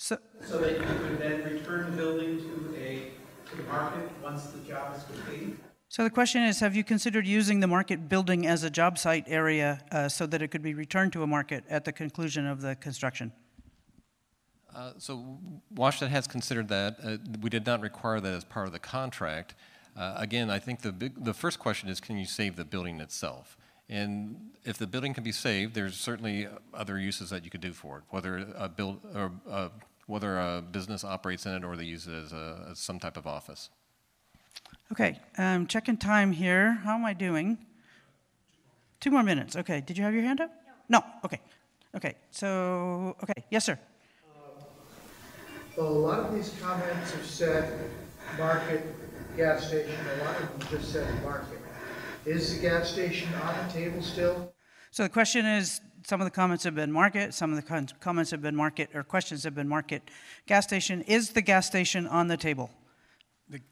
S10: that you could then return the building to the market once the job is complete?
S1: So the question is, have you considered using the market building as a job site area so that it could be returned to a market at the conclusion of the construction?
S6: So WashDOT has considered that. We did not require that as part of the contract. Again, I think the first question is, can you save the building itself? And if the building can be saved, there's certainly other uses that you could do for it, whether a business operates in it or they use it as some type of office.
S1: Okay, checking time here. How am I doing? 2 more minutes. Okay, did you have your hand up? No. Okay. Okay, so, okay, yes, sir.
S14: Well, a lot of these comments have said market, gas station. A lot of them just said market. Is the gas station on the table still?
S1: So the question is, some of the comments have been market, some of the comments have been market, or questions have been market. Gas station, is the gas station on the table?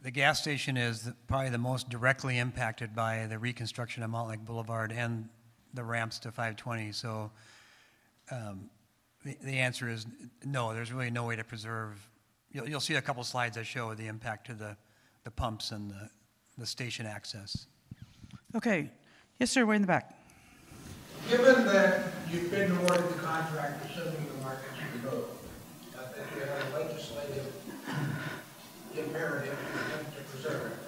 S4: The gas station is probably the most directly impacted by the reconstruction of Montlake Boulevard and the ramps to 520. So the answer is no. There's really no way to preserve. You'll see a couple slides that show the impact to the pumps and the station access.
S1: Okay. Yes, sir, way in the back.
S15: Given that you've been awarded the contract, assuming the market's removed, that you have a legislative imperative to preserve it,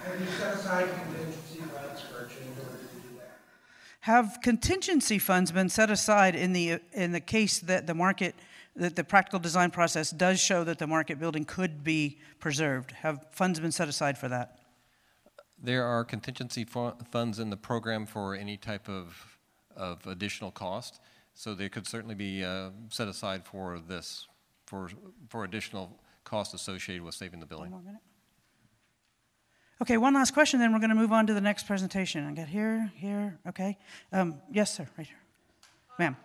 S15: have you set aside contingency funds for a change order to do that?
S1: Have contingency funds been set aside in the case that the practical design process does show that the market building could be preserved? Have funds been set aside for that?
S6: There are contingency funds in the program for any type of additional cost, so they could certainly be set aside for this, for additional cost associated with saving the building.
S1: One more minute. Okay, one last question, then we're going to move on to the next presentation. I got here, okay. Yes, sir, right here. Ma'am.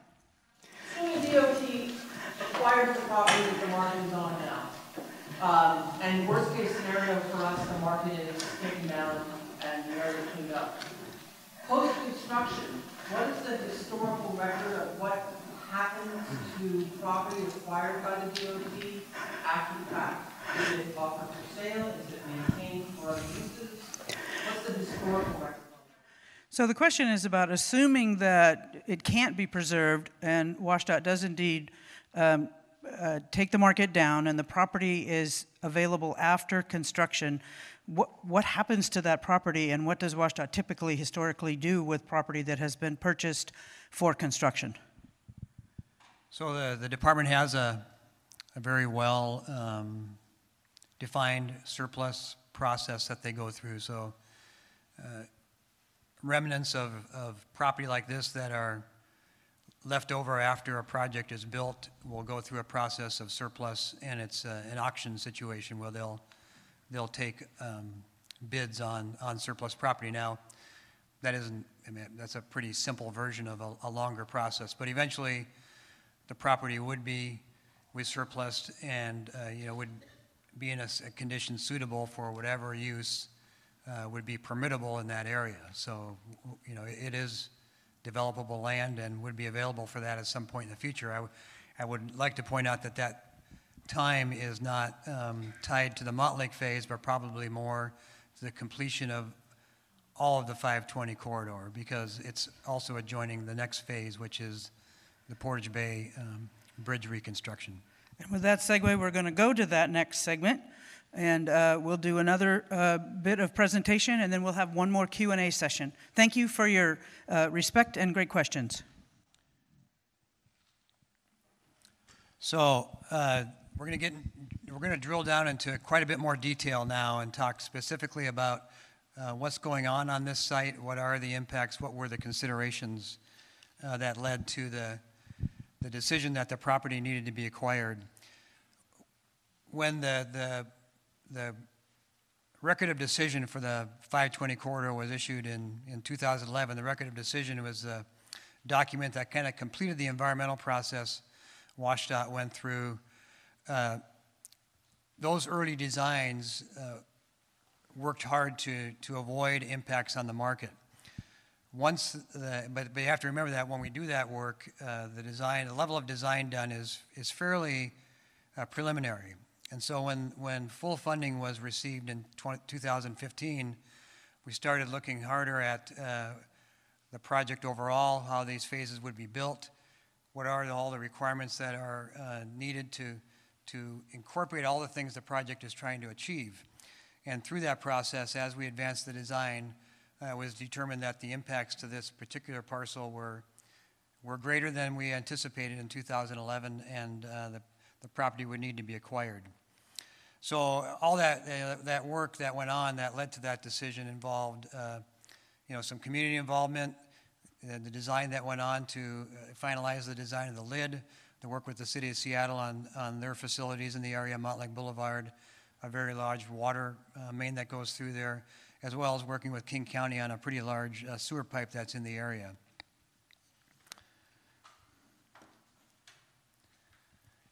S16: Assuming DOT acquires the property that the market is on now, and worst case scenario for us, the market is taken down and the area cleaned up. Post-construction, what is the historical record of what happens to property acquired by the DOT after the fact? Is it offered for sale? Is it maintained for other uses? What's the historical record?
S1: So the question is about assuming that it can't be preserved and WashDOT does indeed take the market down and the property is available after construction. What happens to that property, and what does WashDOT typically historically do with property that has been purchased for construction?
S4: So the department has a very well defined surplus process that they go through. So remnants of property like this that are left over after a project is built will go through a process of surplus, and it's an auction situation where they'll take bids on surplus property. Now, that isn't, I mean, that's a pretty simple version of a longer process, but eventually the property would be surplus and would be in a condition suitable for whatever use would be permittable in that area. So, it is developable land and would be available for that at some point in the future. I would like to point out that time is not tied to the Montlake phase, but probably more to the completion of all of the 520 corridor, because it's also adjoining the next phase, which is the Portage Bay Bridge reconstruction.
S1: And with that segue, we're going to go to that next segment, and we'll do another bit of presentation, and then we'll have one more Q&A session. Thank you for your respect and great questions.
S4: So we're going to drill down into quite a bit more detail now and talk specifically about what's going on this site, what are the impacts, what were the considerations that led to the decision that the property needed to be acquired. When the record of decision for the 520 corridor was issued in 2011, the record of decision was a document that kind of completed the environmental process WashDOT went through. Those early designs worked hard to avoid impacts on the market. But you have to remember that when we do that work, the level of design done is fairly preliminary. And so when full funding was received in 2015, we started looking harder at the project overall, how these phases would be built, what are all the requirements that are needed to incorporate all the things the project is trying to achieve. And through that process, as we advanced the design, it was determined that the impacts to this particular parcel were greater than we anticipated in 2011, and the property would need to be acquired. So all that work that went on that led to that decision involved some community involvement, the design that went on to finalize the design of the lid, to work with the city of Seattle on their facilities in the area, Montlake Boulevard, a very large water main that goes through there, as well as working with King County on a pretty large sewer pipe that's in the area.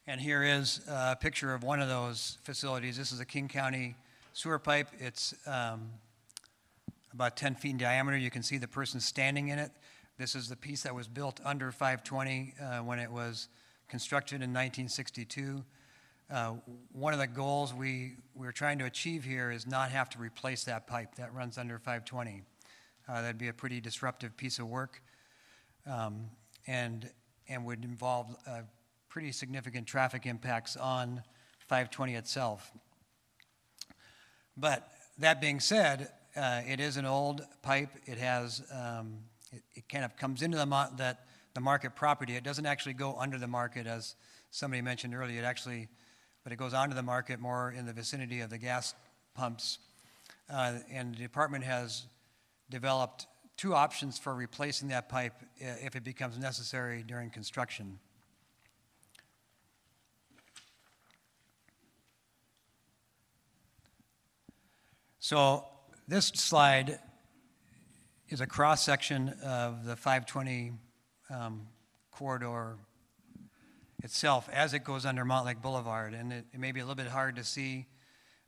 S4: And here is a picture of one of those facilities. This is a King County sewer pipe. It's about 10 feet in diameter. You can see the person standing in it. This is the piece that was built under 520 when it was constructed in 1962. One of the goals we're trying to achieve here is not have to replace that pipe that runs under 520. That'd be a pretty disruptive piece of work, and would involve pretty significant traffic impacts on 520 itself. But that being said, it is an old pipe. It has it kind of comes into the market property. It doesn't actually go under the market, as somebody mentioned earlier. But it goes onto the market more in the vicinity of the gas pumps. And the department has developed 2 options for replacing that pipe if it becomes necessary during construction. So this slide is a cross-section of the 520 corridor itself as it goes under Montlake Boulevard. And it may be a little bit hard to see,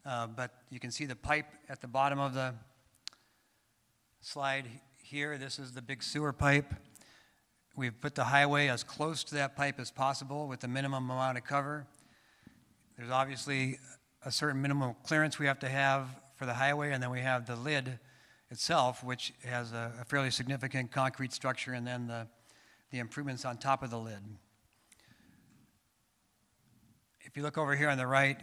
S4: but you can see the pipe at the bottom of the slide here. This is the big sewer pipe. We've put the highway as close to that pipe as possible with the minimum amount of cover. There's obviously a certain minimum clearance we have to have for the highway, and then we have the lid itself, which has a fairly significant concrete structure, and then the improvements on top of the lid. If you look over here on the right,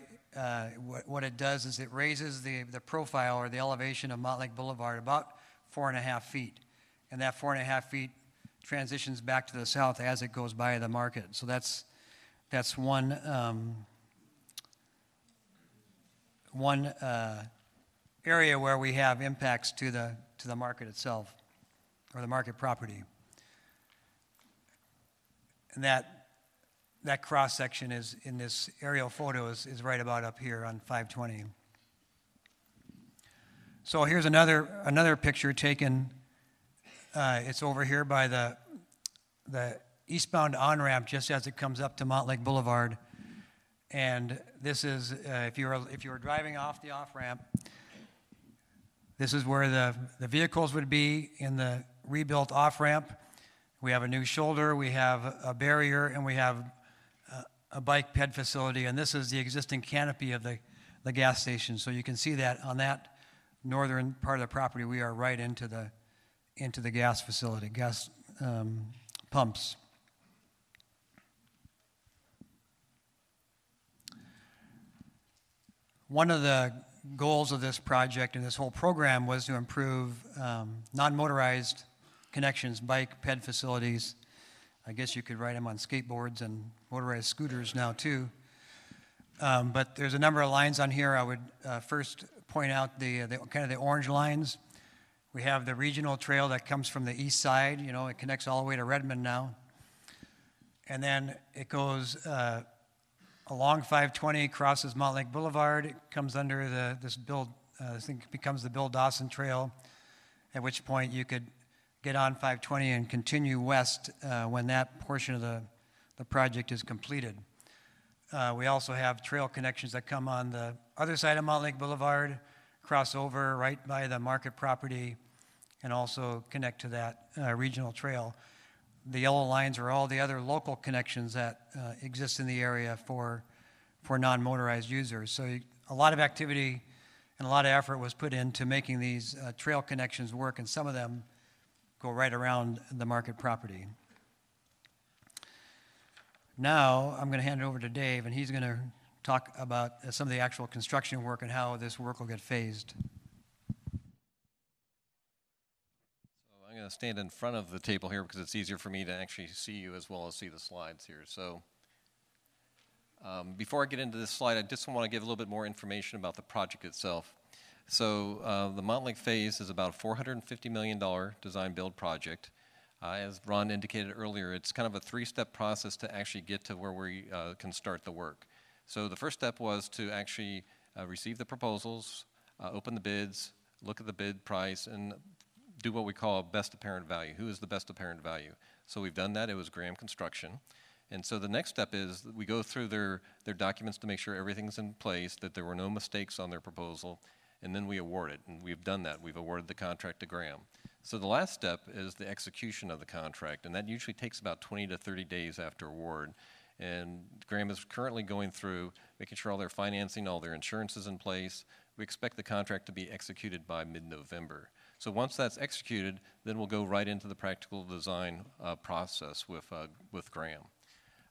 S4: what it does is it raises the profile or the elevation of Montlake Boulevard about 4.5 feet. And that 4.5 feet transitions back to the south as it goes by the market. So that's one area where we have impacts to the market itself, or the market property. And that cross-section is, in this aerial photo, is right about up here on 520. So here's another picture taken. It's over here by the eastbound on-ramp just as it comes up to Montlake Boulevard. And this is, if you were driving off the off-ramp, this is where the vehicles would be in the rebuilt off-ramp. We have a new shoulder, we have a barrier, and we have a bike ped facility, and this is the existing canopy of the gas station. So you can see that on that northern part of the property, we are right into the gas facility, gas pumps. One of the goals of this project and this whole program was to improve non-motorized connections, bike ped facilities. I guess you could ride them on skateboards and motorized scooters now too. But there's a number of lines on here. I would first point out the kind of the orange lines. We have the regional trail that comes from the east side. You know, it connects all the way to Redmond now. And then it goes along 520, crosses Montlake Boulevard. It comes under this thing becomes the Bill Dawson Trail, at which point you could get on 520 and continue west when that portion of the project is completed. We also have trail connections that come on the other side of Montlake Boulevard, cross over right by the market property, and also connect to that regional trail. The yellow lines are all the other local connections that exist in the area for non-motorized users. So a lot of activity and a lot of effort was put into making these trail connections work, and some of them go right around the market property. Now I'm going to hand it over to Dave, and he's going to talk about some of the actual construction work and how this work will get phased.
S6: So I'm going to stand in front of the table here because it's easier for me to actually see you as well as see the slides here. So before I get into this slide, I just want to give a little bit more information about the project itself. So the Montlake phase is about a $450 million design-build project. As Ron indicated earlier, it's kind of a 3-step process to actually get to where we can start the work. So the first step was to actually receive the proposals, open the bids, look at the bid price, and do what we call best apparent value. Who is the best apparent value? So we've done that. It was Graham Construction. And so the next step is that we go through their documents to make sure everything's in place, that there were no mistakes on their proposal, and then we award it. And we've done that. We've awarded the contract to Graham. So the last step is the execution of the contract, and that usually takes about 20 to 30 days after award. And Graham is currently going through, making sure all their financing, all their insurance is in place. We expect the contract to be executed by mid-November. So once that's executed, then we'll go right into the practical design process with Graham.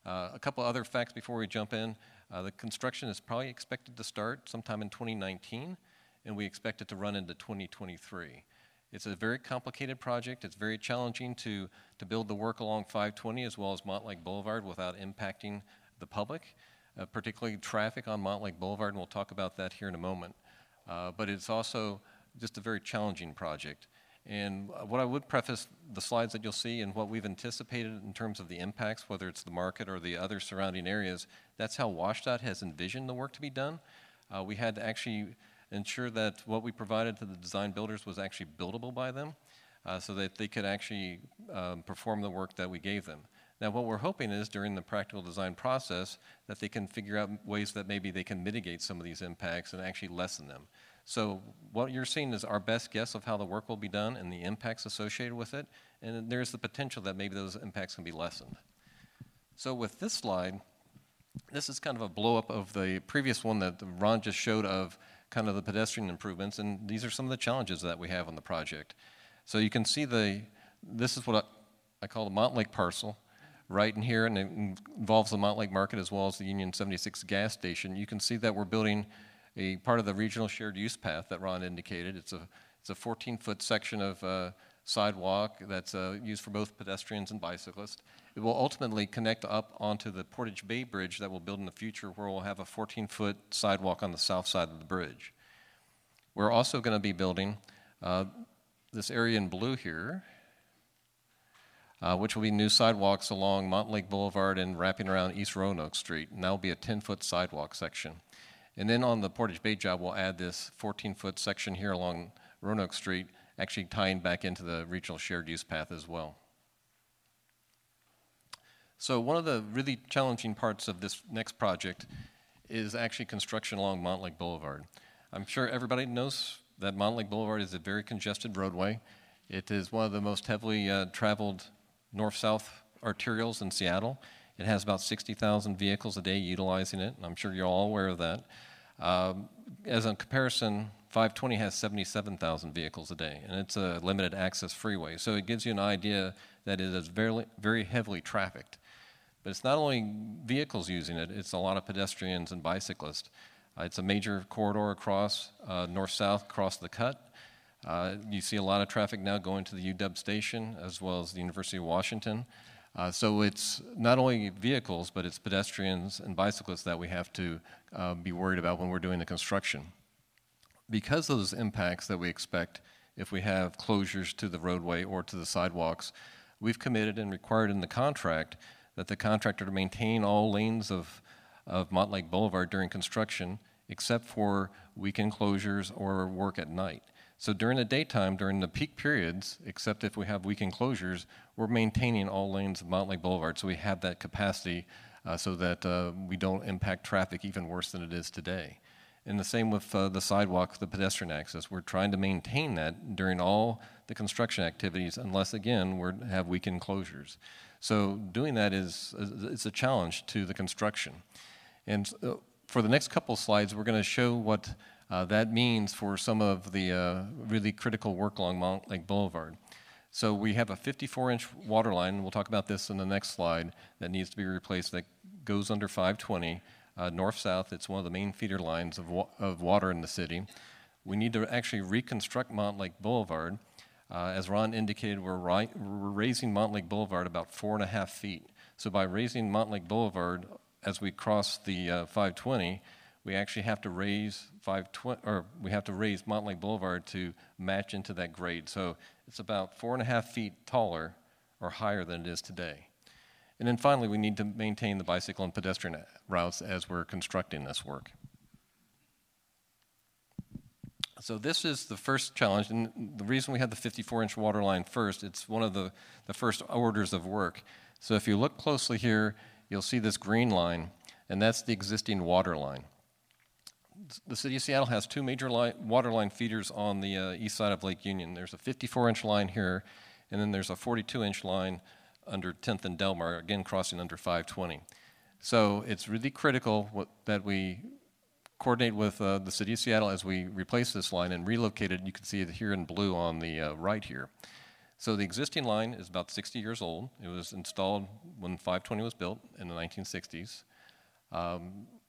S6: A couple other facts before we jump in. The construction is probably expected to start sometime in 2019, and we expect it to run into 2023. It's a very complicated project. It's very challenging to build the work along 520 as well as Montlake Boulevard without impacting the public, particularly traffic on Montlake Boulevard, and we'll talk about that here in a moment. But it's also just a very challenging project. And what I would preface the slides that you'll see and what we've anticipated in terms of the impacts, whether it's the market or the other surrounding areas, that's how WashDOT has envisioned the work to be done. We had to actually ensure that what we provided to the design builders was actually buildable by them so that they could actually perform the work that we gave them. Now what we're hoping is during the practical design process that they can figure out ways that maybe they can mitigate some of these impacts and actually lessen them. So what you're seeing is our best guess of how the work will be done and the impacts associated with it, and there's the potential that maybe those impacts can be lessened. So with this slide, this is kind of a blow-up of the previous one that Ron just showed of kind of the pedestrian improvements, and these are some of the challenges that we have on the project. So you can see this is what I call the Montlake parcel right in here, and it involves the Montlake Market as well as the Union 76 gas station. You can see that we're building a part of the regional shared use path that Ron indicated. It's a 14-foot section of sidewalk that's used for both pedestrians and bicyclists. It will ultimately connect up onto the Portage Bay Bridge that we'll build in the future, where we'll have a 14-foot sidewalk on the south side of the bridge. We're also going to be building this area in blue here, which will be new sidewalks along Montlake Boulevard and wrapping around East Roanoke Street, and that will be a 10-foot sidewalk section. And then on the Portage Bay job, we'll add this 14-foot section here along Roanoke Street, actually tying back into the regional shared use path as well. So one of the really challenging parts of this next project is actually construction along Montlake Boulevard. I'm sure everybody knows that Montlake Boulevard is a very congested roadway. It is one of the most heavily traveled north-south arterials in Seattle. It has about 60,000 vehicles a day utilizing it, and I'm sure you're all aware of that. As a comparison, 520 has 77,000 vehicles a day, and it's a limited access freeway. So it gives you an idea that it is very, very heavily trafficked. But it's not only vehicles using it, it's a lot of pedestrians and bicyclists. It's a major corridor across north-south across the cut. You see a lot of traffic now going to the UW station as well as the University of Washington. So it's not only vehicles, but it's pedestrians and bicyclists that we have to be worried about when we're doing the construction. Because of those impacts that we expect if we have closures to the roadway or to the sidewalks, we've committed and required in the contract that the contractor to maintain all lanes of Montlake Boulevard during construction except for weekend closures or work at night. So during the daytime, during the peak periods, except if we have weekend closures, we're maintaining all lanes of Montlake Boulevard, so we have that capacity so that we don't impact traffic even worse than it is today. And the same with the sidewalk, the pedestrian access. We're trying to maintain that during all the construction activities unless, again, we have weekend closures. So doing that is a challenge to the construction. And for the next couple of slides, we're going to show what that means for some of the really critical work along Montlake Boulevard. So we have a 54-inch water line, and we'll talk about this in the next slide, that needs to be replaced that goes under 520, north-south. It's one of the main feeder lines of water in the city. We need to actually reconstruct Montlake Boulevard. As Ron indicated, we're raising Montlake Boulevard about 4.5 feet. So by raising Montlake Boulevard as we cross the 520, we actually have to raise Montlake Boulevard to match into that grade. So it's about 4.5 feet taller or higher than it is today. And then finally, we need to maintain the bicycle and pedestrian routes as we're constructing this work. So this is the first challenge, and the reason we had the 54-inch water line first, it's one of the first orders of work. So if you look closely here, you'll see this green line, and that's the existing water line. The City of Seattle has two major water line feeders on the east side of Lake Union. There's a 54-inch line here, and then there's a 42-inch line under 10th and Delmar, again crossing under 520. So it's really critical that we coordinate with the City of Seattle as we replace this line and relocate it. You can see it here in blue on the right here. So the existing line is about 60 years old. It was installed when 520 was built in the 1960s.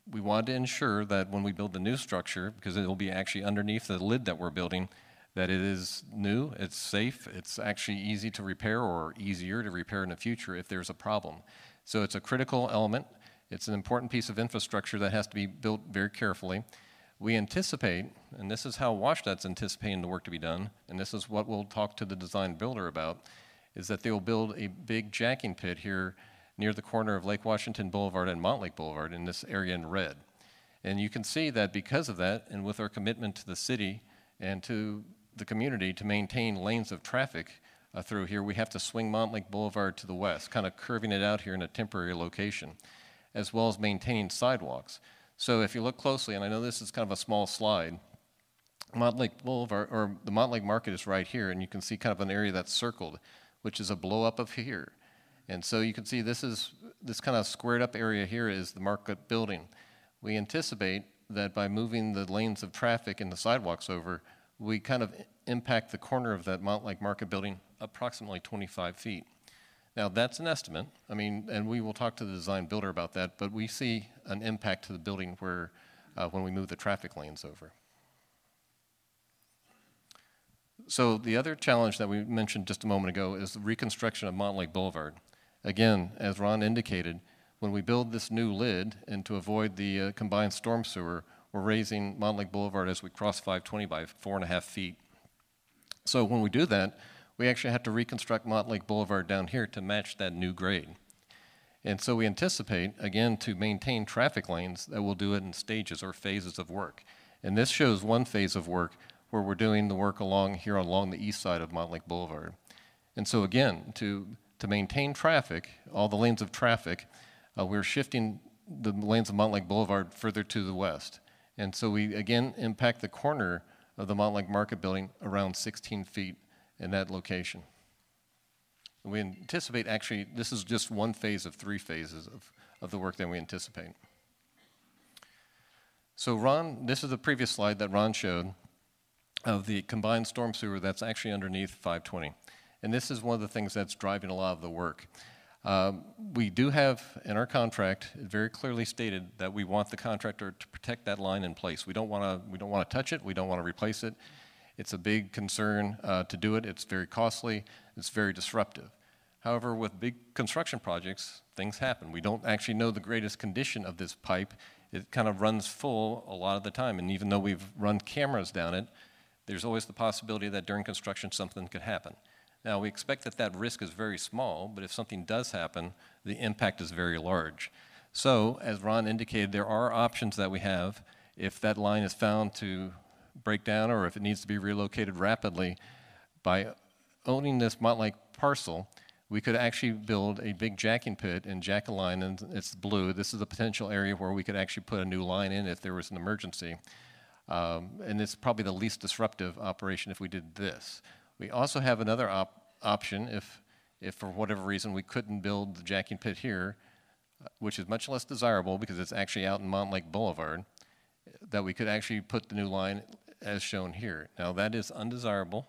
S6: We wanted to ensure that when we build the new structure, because it will be actually underneath the lid that we're building, that it is new, it's safe, it's actually easy to repair or easier to repair in the future if there's a problem. So it's a critical element. It's an important piece of infrastructure that has to be built very carefully. We anticipate, and this is how WashDOT's anticipating the work to be done, and this is what we'll talk to the design builder about, is that they will build a big jacking pit here near the corner of Lake Washington Boulevard and Montlake Boulevard in this area in red. And you can see that because of that, and with our commitment to the city and to the community to maintain lanes of traffic through here, we have to swing Montlake Boulevard to the west, kind of curving it out here in a temporary location, as well as maintaining sidewalks. So if you look closely, and I know this is kind of a small slide, Montlake Boulevard, or the Montlake Market is right here, and you can see kind of an area that's circled, which is a blow up of here. And so you can see this kind of squared up area here is the market building. We anticipate that by moving the lanes of traffic and the sidewalks over, we kind of impact the corner of that Montlake Market building approximately 25 feet. Now that's an estimate, I mean, and we will talk to the design builder about that, but we see an impact to the building where, when we move the traffic lanes over. So the other challenge that we mentioned just a moment ago is the reconstruction of Montlake Boulevard. Again, as Ron indicated, when we build this new lid and to avoid the combined storm sewer, we're raising Montlake Boulevard as we cross 520 by 4.5 feet. So when we do that, we actually have to reconstruct Montlake Boulevard down here to match that new grade. And so we anticipate, again, to maintain traffic lanes, that we'll do it in stages or phases of work. And this shows one phase of work where we're doing the work along the east side of Montlake Boulevard. And so again, to maintain traffic, all the lanes of traffic, we're shifting the lanes of Montlake Boulevard further to the west. And so we, again, impact the corner of the Montlake Market building around 16 feet in that location. And we anticipate, actually, this is just one phase of 3 phases of the work that we anticipate. So Ron, this is the previous slide that Ron showed of the combined storm sewer that's actually underneath 520. And this is one of the things that's driving a lot of the work. We do have in our contract very clearly stated that we want the contractor to protect that line in place. We don't want to touch it. We don't want to replace it. It's a big concern to do it. It's very costly. It's very disruptive. However, with big construction projects, things happen. We don't actually know the greatest condition of this pipe. It kind of runs full a lot of the time. And even though we've run cameras down it, there's always the possibility that during construction something could happen. Now, we expect that that risk is very small, but if something does happen, the impact is very large. So, as Ron indicated, there are options that we have if that line is found to break down or if it needs to be relocated rapidly. By owning this Montlake parcel, we could actually build a big jacking pit and jack a line, and it's blue. This is a potential area where we could actually put a new line in if there was an emergency. And it's probably the least disruptive operation if we did this. We also have another option if for whatever reason we couldn't build the jacking pit here, which is much less desirable because it's actually out in Montlake Boulevard, that we could actually put the new line as shown here. Now that is undesirable.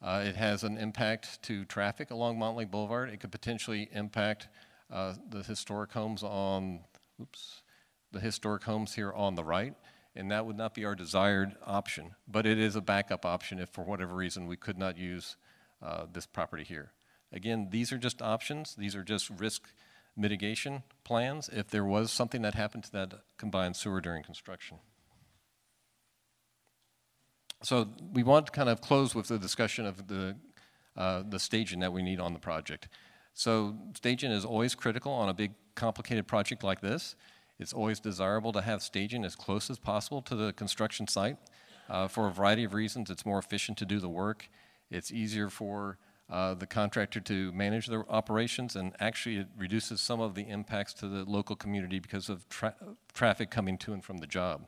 S6: It has an impact to traffic along Montlake Boulevard. It could potentially impact the historic homes here on the right, and that would not be our desired option. But it is a backup option if for whatever reason we could not use this property here. Again, these are just options. These are just risk mitigation plans if there was something that happened to that combined sewer during construction. So we want to kind of close with the discussion of the staging that we need on the project. So staging is always critical on a big complicated project like this. It's always desirable to have staging as close as possible to the construction site. For a variety of reasons, it's more efficient to do the work. It's easier for the contractor to manage their operations, and actually it reduces some of the impacts to the local community because of traffic coming to and from the job.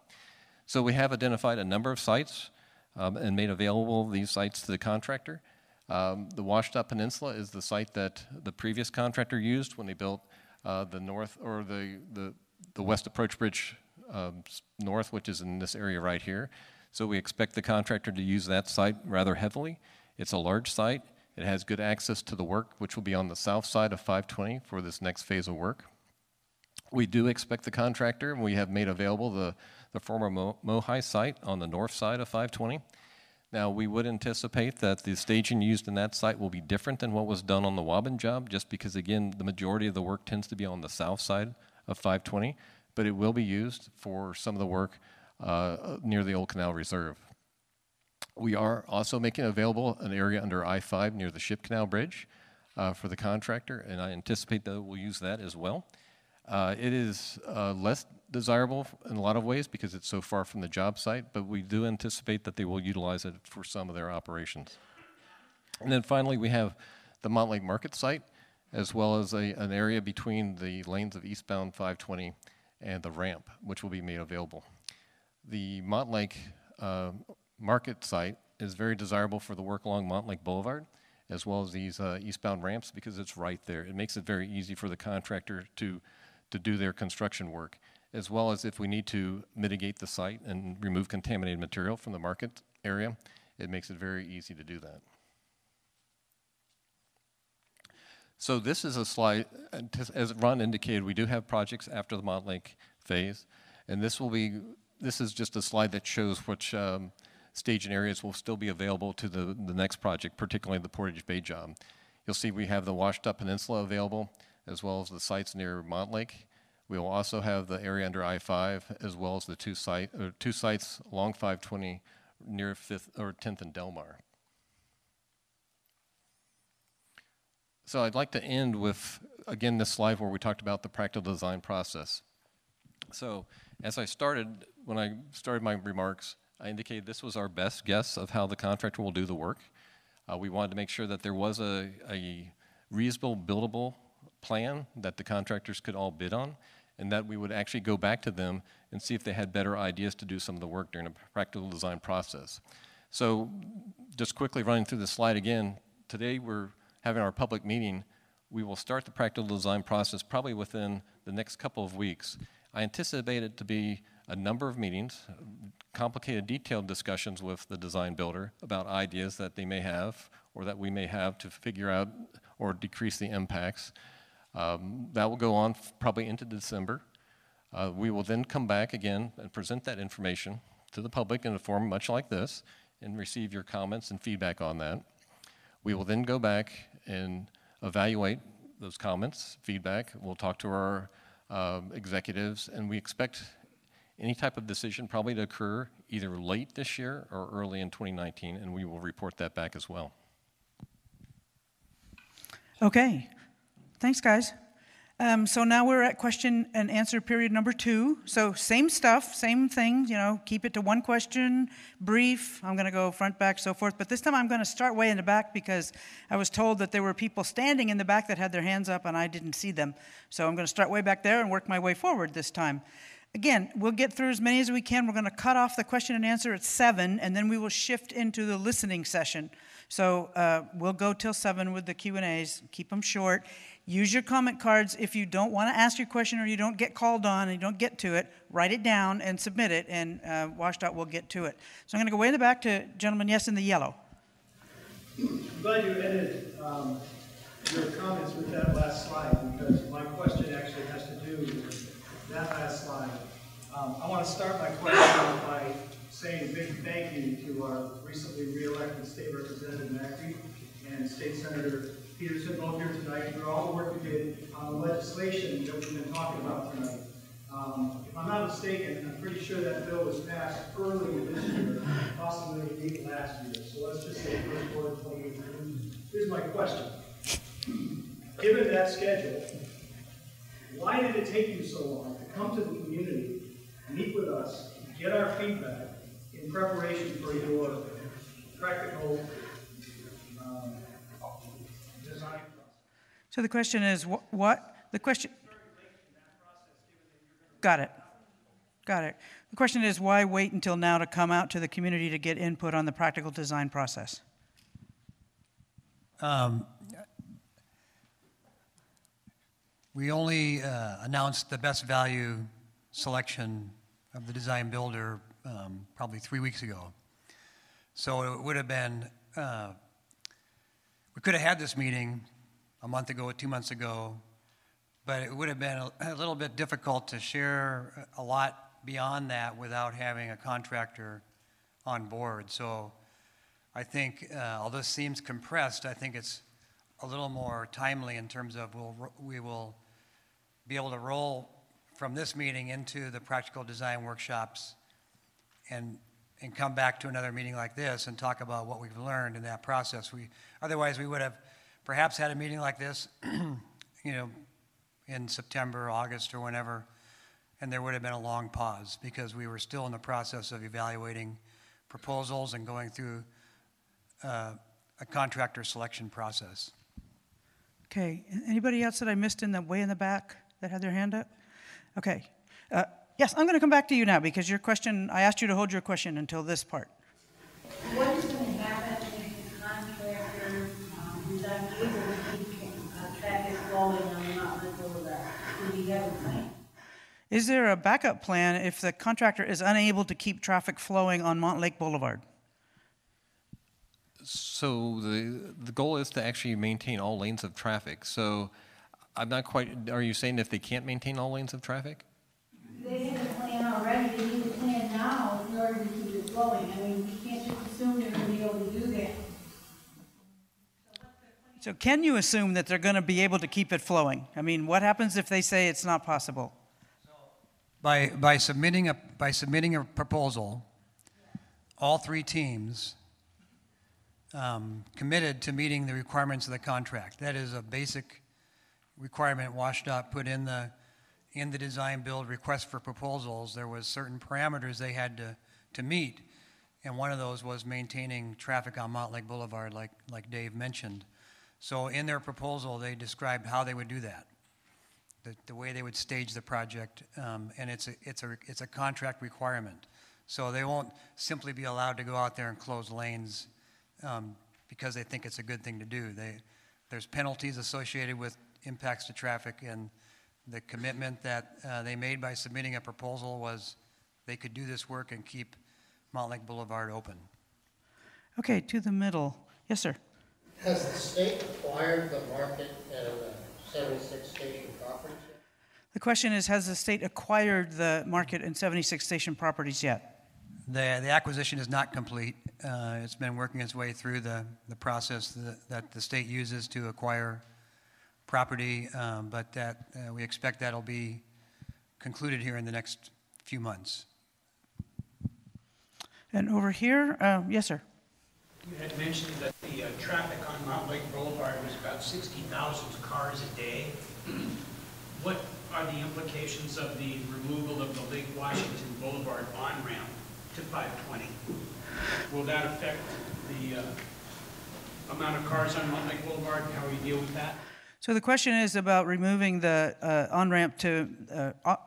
S6: So we have identified a number of sites and made available these sites to the contractor. The WashDOT Peninsula is the site that the previous contractor used when they built the north, or the west approach bridge north, which is in this area right here. So we expect the contractor to use that site rather heavily. It's a large site. It has good access to the work, which will be on the south side of 520 for this next phase of work. We do expect the contractor, and we have made available the former Mohai site on the north side of 520. Now, we would anticipate that the staging used in that site will be different than what was done on the Wobbin job, just because, again, the majority of the work tends to be on the south side of 520, but it will be used for some of the work near the Old Canal Reserve. We are also making available an area under I-5 near the Ship Canal Bridge for the contractor, and I anticipate that we'll use that as well. It is less desirable in a lot of ways because it's so far from the job site, but we do anticipate that they will utilize it for some of their operations. And then finally, we have the Montlake Market site, as well as an area between the lanes of eastbound 520 and the ramp, which will be made available. The Montlake Market site is very desirable for the work along Montlake Boulevard, as well as these eastbound ramps, because it's right there. It makes it very easy for the contractor to do their construction work, as well as if we need to mitigate the site and remove contaminated material from the market area, it makes it very easy to do that. So this is a slide, as Ron indicated, we do have projects after the Montlake phase, and this is just a slide that shows which staging areas will still be available to the next project, particularly the Portage Bay job. You'll see we have the Washed Up Peninsula available, as well as the sites near Montlake. We will also have the area under I-5, as well as the two sites along 520 near 5th or 10th and Delmar. So I'd like to end with, again, this slide where we talked about the practical design process. So as when I started my remarks, I indicated this was our best guess of how the contractor will do the work. We wanted to make sure that there was a reasonable, buildable plan that the contractors could all bid on, and that we would actually go back to them and see if they had better ideas to do some of the work during a practical design process. So just quickly running through the slide again, today we're having our public meeting. We will start the practical design process probably within the next couple of weeks. I anticipate it to be a number of meetings, complicated, detailed discussions with the design builder about ideas that they may have or that we may have to figure out or decrease the impacts. That will go on probably into December. We will then come back again and present that information to the public in a form much like this and receive your comments and feedback on that. We will then go back and evaluate those comments, feedback. We'll talk to our executives, and we expect any type of decision probably to occur either late this year or early in 2019, and we will report that back as well.
S1: Okay. Thanks, guys. So now we're at question and answer period number 2. So same stuff, same thing, keep it to one question, brief. I'm going to go front, back, so forth. But this time I'm going to start way in the back because I was told that there were people standing in the back that had their hands up and I didn't see them. So I'm going to start way back there and work my way forward this time. Again, we'll get through as many as we can. We're going to cut off the question and answer at 7, and then we will shift into the listening session. So we'll go till 7 with the Q&As. Keep them short. Use your comment cards. If you don't want to ask your question or you don't get called on and you don't get to it, write it down and submit it, and WashDOT will get to it. So I'm going to go way in the back to gentleman, yes, in the yellow.
S17: I'm glad you ended your comments with that last slide, because my question actually has to do with that last slide. I want to start my question by saying a big thank you to our recently re-elected State Representative Macri and State Senator Peterson, both here tonight, for all the work you did on the legislation that we've been talking about tonight. If I'm not mistaken, I'm pretty sure that bill was passed early this year, possibly late last year. So let's just say first quarter 2018. Here's my question. Given that schedule, why did it take you so long to come to the community, meet with us, get our feedback in preparation for your practical design process?
S1: So the question is, what? The question... Got it. Got it. The question is, why wait until now to come out to the community to get input on the practical design process?
S4: We only announced the best value selection of the design builder probably 3 weeks ago. So it would have been, we could have had this meeting a month ago, 2 months ago, but it would have been a little bit difficult to share a lot beyond that without having a contractor on board. So I think, although this seems compressed, I think it's a little more timely in terms of we will be able to roll from this meeting into the practical design workshops and come back to another meeting like this and talk about what we've learned in that process. Otherwise, we would have perhaps had a meeting like this, you know, in September, August, or whenever, and there would have been a long pause because we were still in the process of evaluating proposals and going through a contractor selection process.
S1: Okay, anybody else that I missed in the way in the back that had their hand up? Okay. Yes, I'm going to come back to you now because your question, I asked you to hold your question until this part.
S9: What is going to happen if the contractor is unable to keep traffic flowing on Montlake Boulevard? Do we have a plan?
S1: Is there a backup plan if the contractor is unable to keep traffic flowing on Montlake Boulevard?
S6: So the goal is to actually maintain all lanes of traffic. So I'm not quite, are you saying if they can't maintain all lanes of traffic?
S9: They have a plan already. They need a plan now in order to keep it flowing. I mean, we can't just assume they're going to be able to do that.
S1: So can you assume that they're going to be able to keep it flowing? I mean, what happens if they say it's not possible?
S4: By submitting a proposal, all three teams committed to meeting the requirements of the contract. That is a basic requirement WashDOT put in the design build request for proposals. There was certain parameters they had to meet, and one of those was maintaining traffic on Montlake Boulevard, like Dave mentioned. So in their proposal, they described how they would do that, the way they would stage the project, and it's a contract requirement. So they won't simply be allowed to go out there and close lanes because they think it's a good thing to do. There's penalties associated with impacts to traffic, and the commitment that they made by submitting a proposal was they could do this work and keep Montlake Boulevard open.
S1: Okay, to the middle. Yes, sir.
S18: Has the state acquired the market and 76 station properties yet?
S1: The question is, has the state acquired the market and 76 station properties yet?
S4: The acquisition is not complete. It's been working its way through the process that the state uses to acquire property, but that we expect that'll be concluded here in the next few months.
S1: And over here, yes, sir.
S11: You had mentioned that the traffic on Montlake Boulevard was about 60,000 cars a day. What are the implications of the removal of the Lake Washington Boulevard on-ramp to 520? Will that affect the amount of cars on Montlake Boulevard and how we deal with that?
S1: So the question is about removing the on-ramp to,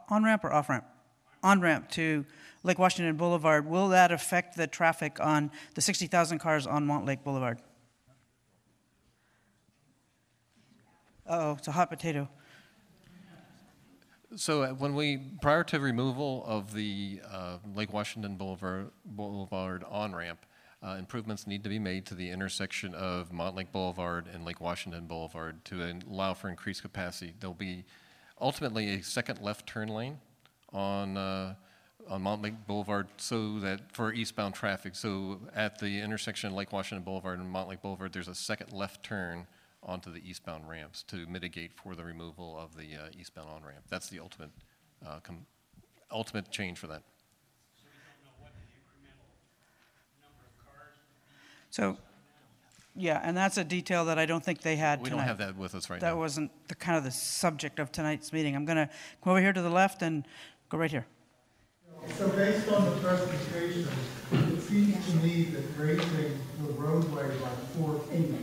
S1: on-ramp or off-ramp? On-ramp to Lake Washington Boulevard. Will that affect the traffic on the 60,000 cars on Montlake Boulevard? Uh-oh, it's a hot potato.
S6: So prior to removal of the Lake Washington Boulevard on-ramp, improvements need to be made to the intersection of Montlake Boulevard and Lake Washington Boulevard to allow for increased capacity. There'll be ultimately a second left turn lane on Montlake Boulevard, so that for eastbound traffic. So at the intersection of Lake Washington Boulevard and Montlake Boulevard, there's a second left turn onto the eastbound ramps to mitigate for the removal of the eastbound on-ramp. That's the ultimate change for that.
S11: So we don't know what the incremental number of cars would be?
S1: So, yeah, and that's a detail that I don't think they had tonight.
S6: We don't have that with us right now.
S1: That wasn't the kind of the subject of tonight's meeting. I'm going to come over here to the left and go right here.
S14: So based on the presentation, it seems to me that raising the roadway by 4 feet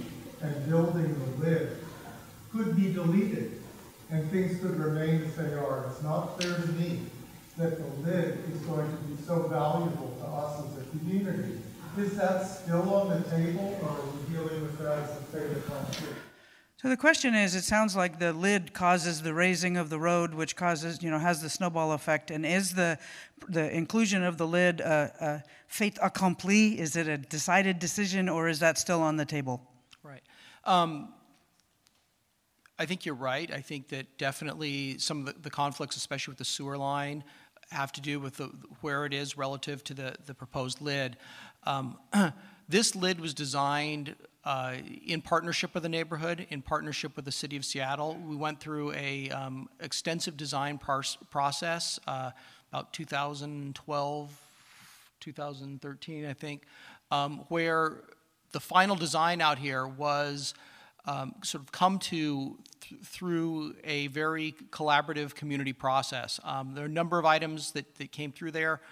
S14: and building the lid could be deleted and things could remain as they are. It's not clear to me that the lid is going to be so valuable to us as a community. Is that still on the table, or are we dealing with that as a fait accompli?
S1: So the question is, it sounds like the lid causes the raising of the road, which causes, has the snowball effect. And is the inclusion of the lid a fait accompli? Is it a decided decision, or is that still on the table?
S13: Right. I think you're right. I think that definitely some of the conflicts, especially with the sewer line, have to do with where it is relative to the proposed lid. This lid was designed in partnership with the neighborhood, in partnership with the city of Seattle. We went through a extensive design process about 2012, 2013, I think, where the final design out here was sort of come to through a very collaborative community process. There are a number of items that came through there.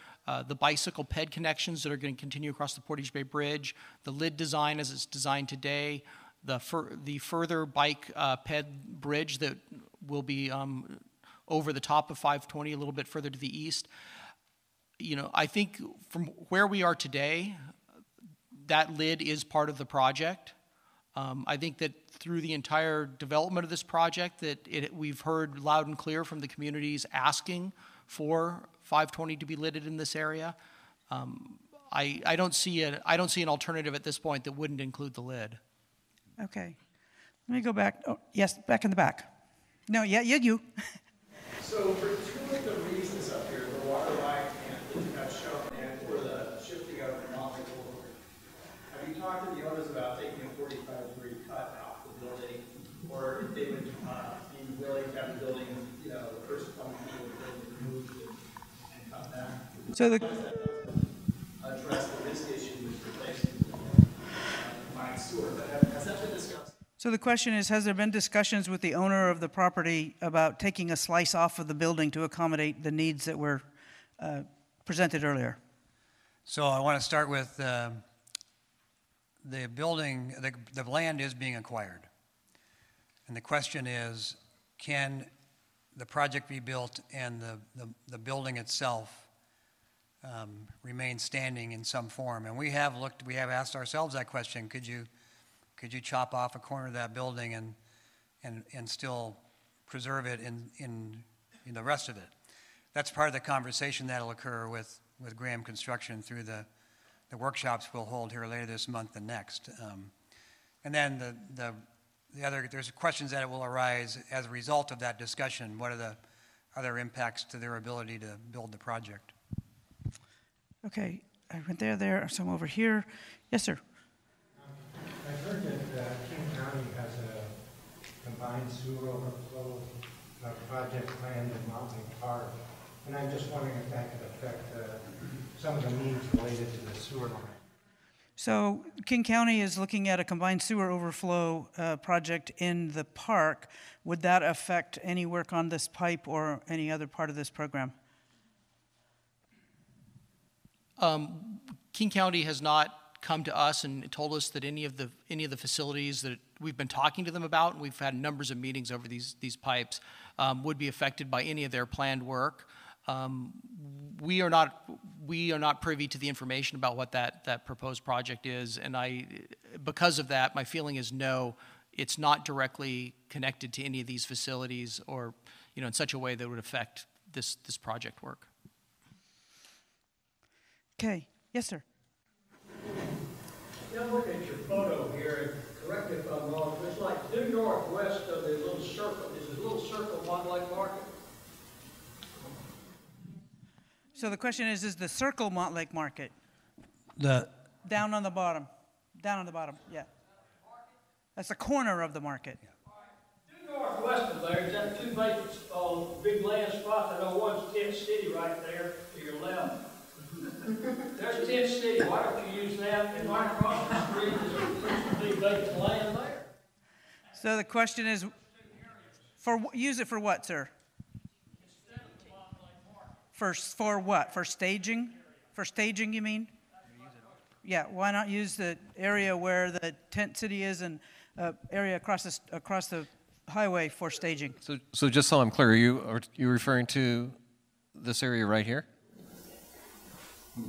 S13: The bicycle ped connections that are going to continue across the Portage Bay Bridge, the lid design as it's designed today, the further bike ped bridge that will be over the top of 520 a little bit further to the east. I think from where we are today, that lid is part of the project. I think that through the entire development of this project that we've heard loud and clear from the communities asking for 520 to be lidded in this area. I don't see an alternative at this point that wouldn't include the lid.
S1: Okay. Let me go back. Oh, yes, back in the back. No, yeah, you.
S12: So for two of the reasons up here, the water line and the cut shown, and for the shifting of the Montlake Boulevard, have you talked to the owners about taking a 45-degree cut off the building, or if they would be willing to have the building, the person coming through the building moved and come back?
S1: So the
S12: address the risk issue with replacing mine sewer, but has that been discussed?
S1: So the question is, has there been discussions with the owner of the property about taking a slice off of the building to accommodate the needs that were presented earlier?
S4: So I want to start with the building, the land is being acquired. And the question is, can the project be built and the building itself remain standing in some form? And we have asked ourselves that question. Could you chop off a corner of that building and still preserve it in the rest of it? That's part of the conversation that'll occur with Graham Construction through the workshops we'll hold here later this month and next. And then there's questions that will arise as a result of that discussion. What are the other impacts to their ability to build the project?
S1: Okay, I went there, some over here. Yes, sir.
S19: I've heard that King County has a combined sewer overflow project planned in Montlake Park, and I'm just wondering if that could affect some of the needs related to the sewer line.
S1: So King County is looking at a combined sewer overflow project in the park. Would that affect any work on this pipe or any other part of this program?
S13: King County has not come to us and told us that any of the facilities that we've been talking to them about, and we've had numbers of meetings over these pipes, would be affected by any of their planned work. We are not privy to the information about what that proposed project is, and because of that, my feeling is no, it's not directly connected to any of these facilities, or in such a way that would affect this project work.
S1: Okay. Yes, sir.
S17: Yeah, I'm looking at your photo here, and correct me if I'm wrong, but it's like due northwest of the little circle. Is the little circle Montlake Market?
S1: So the question is the circle Montlake Market?
S4: Down
S1: on the bottom. Down on the bottom, yeah. That's the corner of the market.
S17: Due northwest of there, is that two vacant big land spots? I know one's Tent City right there to your left. There's Tent City. Why don't you use that? And right across the street is a big vacant land there.
S1: So the question is, use it for what, sir? For what? For staging? For staging, you mean? Yeah. Why not use the area where the Tent City is and area across the highway for staging?
S6: So just so I'm clear, are you referring to this area right here?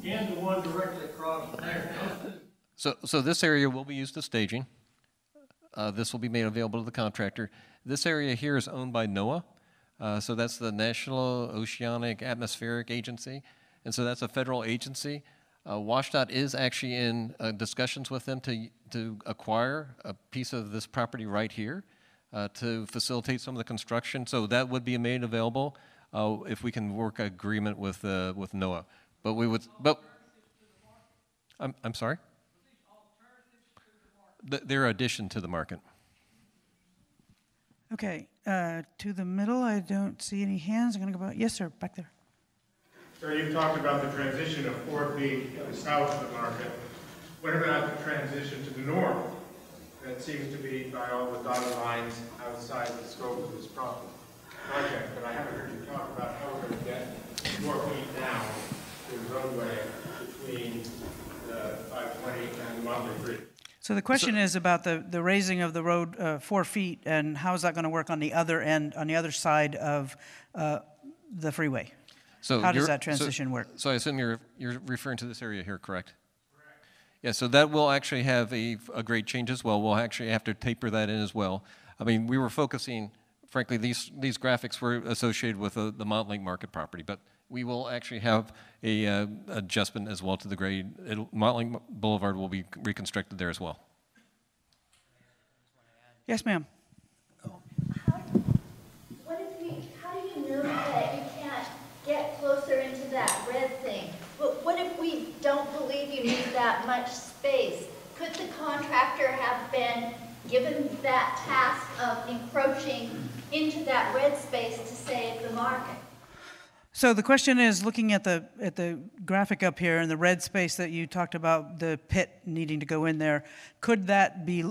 S17: And the one directly across there.
S6: So this area will be used as staging. this will be made available to the contractor. This area here is owned by NOAA, so that's the National Oceanic Atmospheric Agency, and so that's a federal agency. WashDOT is actually in discussions with them to acquire a piece of this property right here to facilitate some of the construction. So that would be made available if we can work agreement with NOAA. But we would, I'm sorry? Their addition to the market.
S1: Okay, to the middle, I don't see any hands. I'm going to go back. Yes, sir, back there.
S20: Sir, you've talked about the transition of 4 feet south of the market. What about the transition to the north? That seems to be, by all the dotted lines, outside the scope of this project. But I haven't heard you talk about how we're going to get 4 feet down to the roadway between the 520 and the Montlake Bridge.
S1: So the question is about the raising of the road 4 feet, and how is that going to work on the other end, on the other side of the freeway?
S6: So
S1: how does that transition work?
S6: So I assume you're referring to this area here, correct? Correct. Yeah, so that will actually have a grade change as well. We'll actually have to taper that in as well. I mean, we were focusing, frankly, these graphics were associated with the Montlake Market property, but we will actually have a adjustment as well to the grade. Montlake Boulevard will be reconstructed there as well.
S1: Yes, ma'am.
S21: How do you know that you can't get closer into that red thing? But what if we don't believe you need that much space? Could the contractor have been given that task of encroaching into that red space to save the market?
S1: So the question is, looking at the graphic up here and the red space that you talked about, the pit needing to go in there, could that be,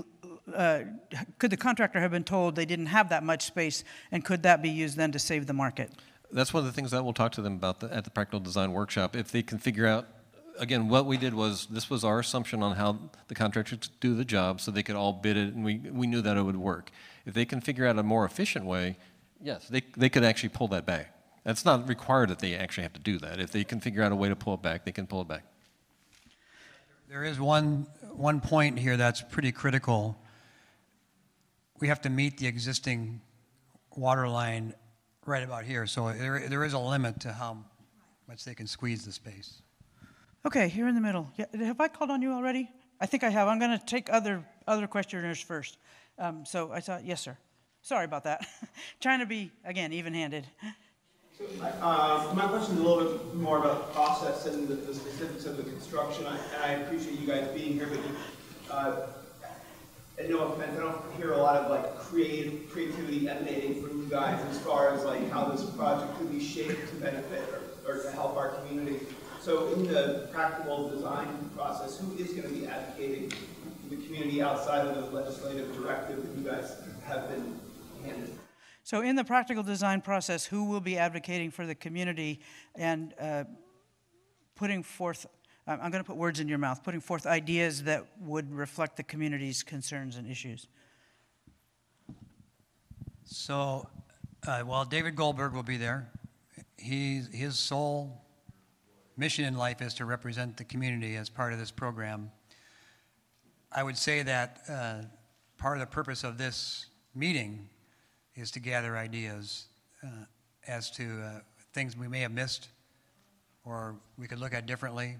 S1: could the contractor have been told they didn't have that much space, and could that be used then to save the market?
S6: That's one of the things that we'll talk to them about at the practical design workshop. If they can figure out, again, what we did was, this was our assumption on how the contractors do the job, so they could all bid it, and we knew that it would work. If they can figure out a more efficient way, yes, they could actually pull that back. It's not required that they actually have to do that. If they can figure out a way to pull it back, they can pull it back.
S4: There is one point here that's pretty critical. We have to meet the existing water line right about here, so there is a limit to how much they can squeeze the space.
S1: Okay, here in the middle. Yeah, have I called on you already? I think I have. I'm going to take other questioners first. So I thought, yes, sir. Sorry about that. Trying to be, again, even-handed.
S12: My question is a little bit more about the process and the specifics of the construction. I appreciate you guys being here, but no offense, I don't hear a lot of like creativity emanating from you guys as far as like how this project could be shaped to benefit or to help our community. So in the practical design process, who is going to be advocating for the community outside of the legislative directive that you guys have been handed?
S1: So in the practical design process, who will be advocating for the community and putting forth, I'm going to put words in your mouth, putting forth ideas that would reflect the community's concerns and issues?
S4: So, well, David Goldberg will be there. His sole mission in life is to represent the community as part of this program. I would say that part of the purpose of this meeting is to gather ideas as to things we may have missed or we could look at differently.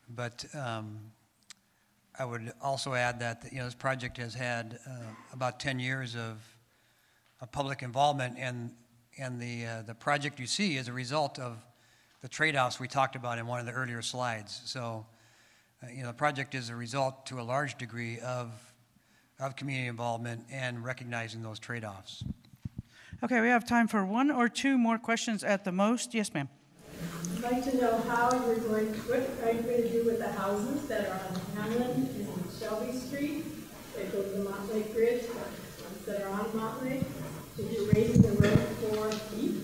S4: But I would also add that this project has had about 10 years of public involvement, and the project you see is a result of the trade-offs we talked about in one of the earlier slides. So the project is a result to a large degree of community involvement and recognizing those trade-offs.
S1: Okay, we have time for one or two more questions at the most. Yes, ma'am.
S22: I'd like to know what are you going to do with the houses that are on Hamlin and Shelby Street, that go to the Montlake Bridge, the ones that are on Montlake? Did you raise the road 4 feet?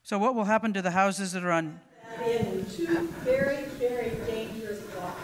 S1: So what will happen to the houses that are on?
S22: In 2 very, very dangerous blocks.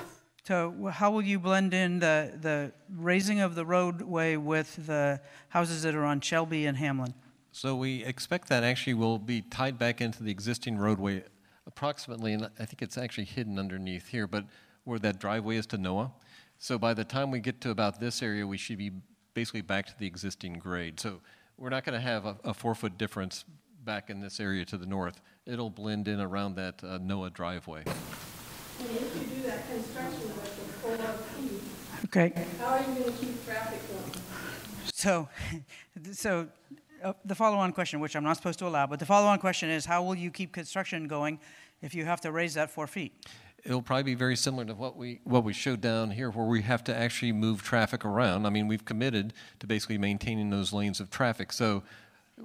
S1: So how will you blend in the raising of the roadway with the houses that are on Shelby and Hamlin?
S6: So we expect that actually will be tied back into the existing roadway approximately, and I think it's actually hidden underneath here, but where that driveway is to NOAA. So by the time we get to about this area, we should be basically back to the existing grade. So we're not going to have a 4-foot difference back in this area to the north. It'll blend in around that Noah driveway.
S22: And if you do that construction with the 4 feet,
S1: Okay.
S22: how are you going to keep traffic going?
S1: So the follow-on question, which I'm not supposed to allow, but the follow-on question is, how will you keep construction going if you have to raise that 4 feet?
S6: It'll probably be very similar to what we showed down here, where we have to actually move traffic around. I mean, we've committed to basically maintaining those lanes of traffic. So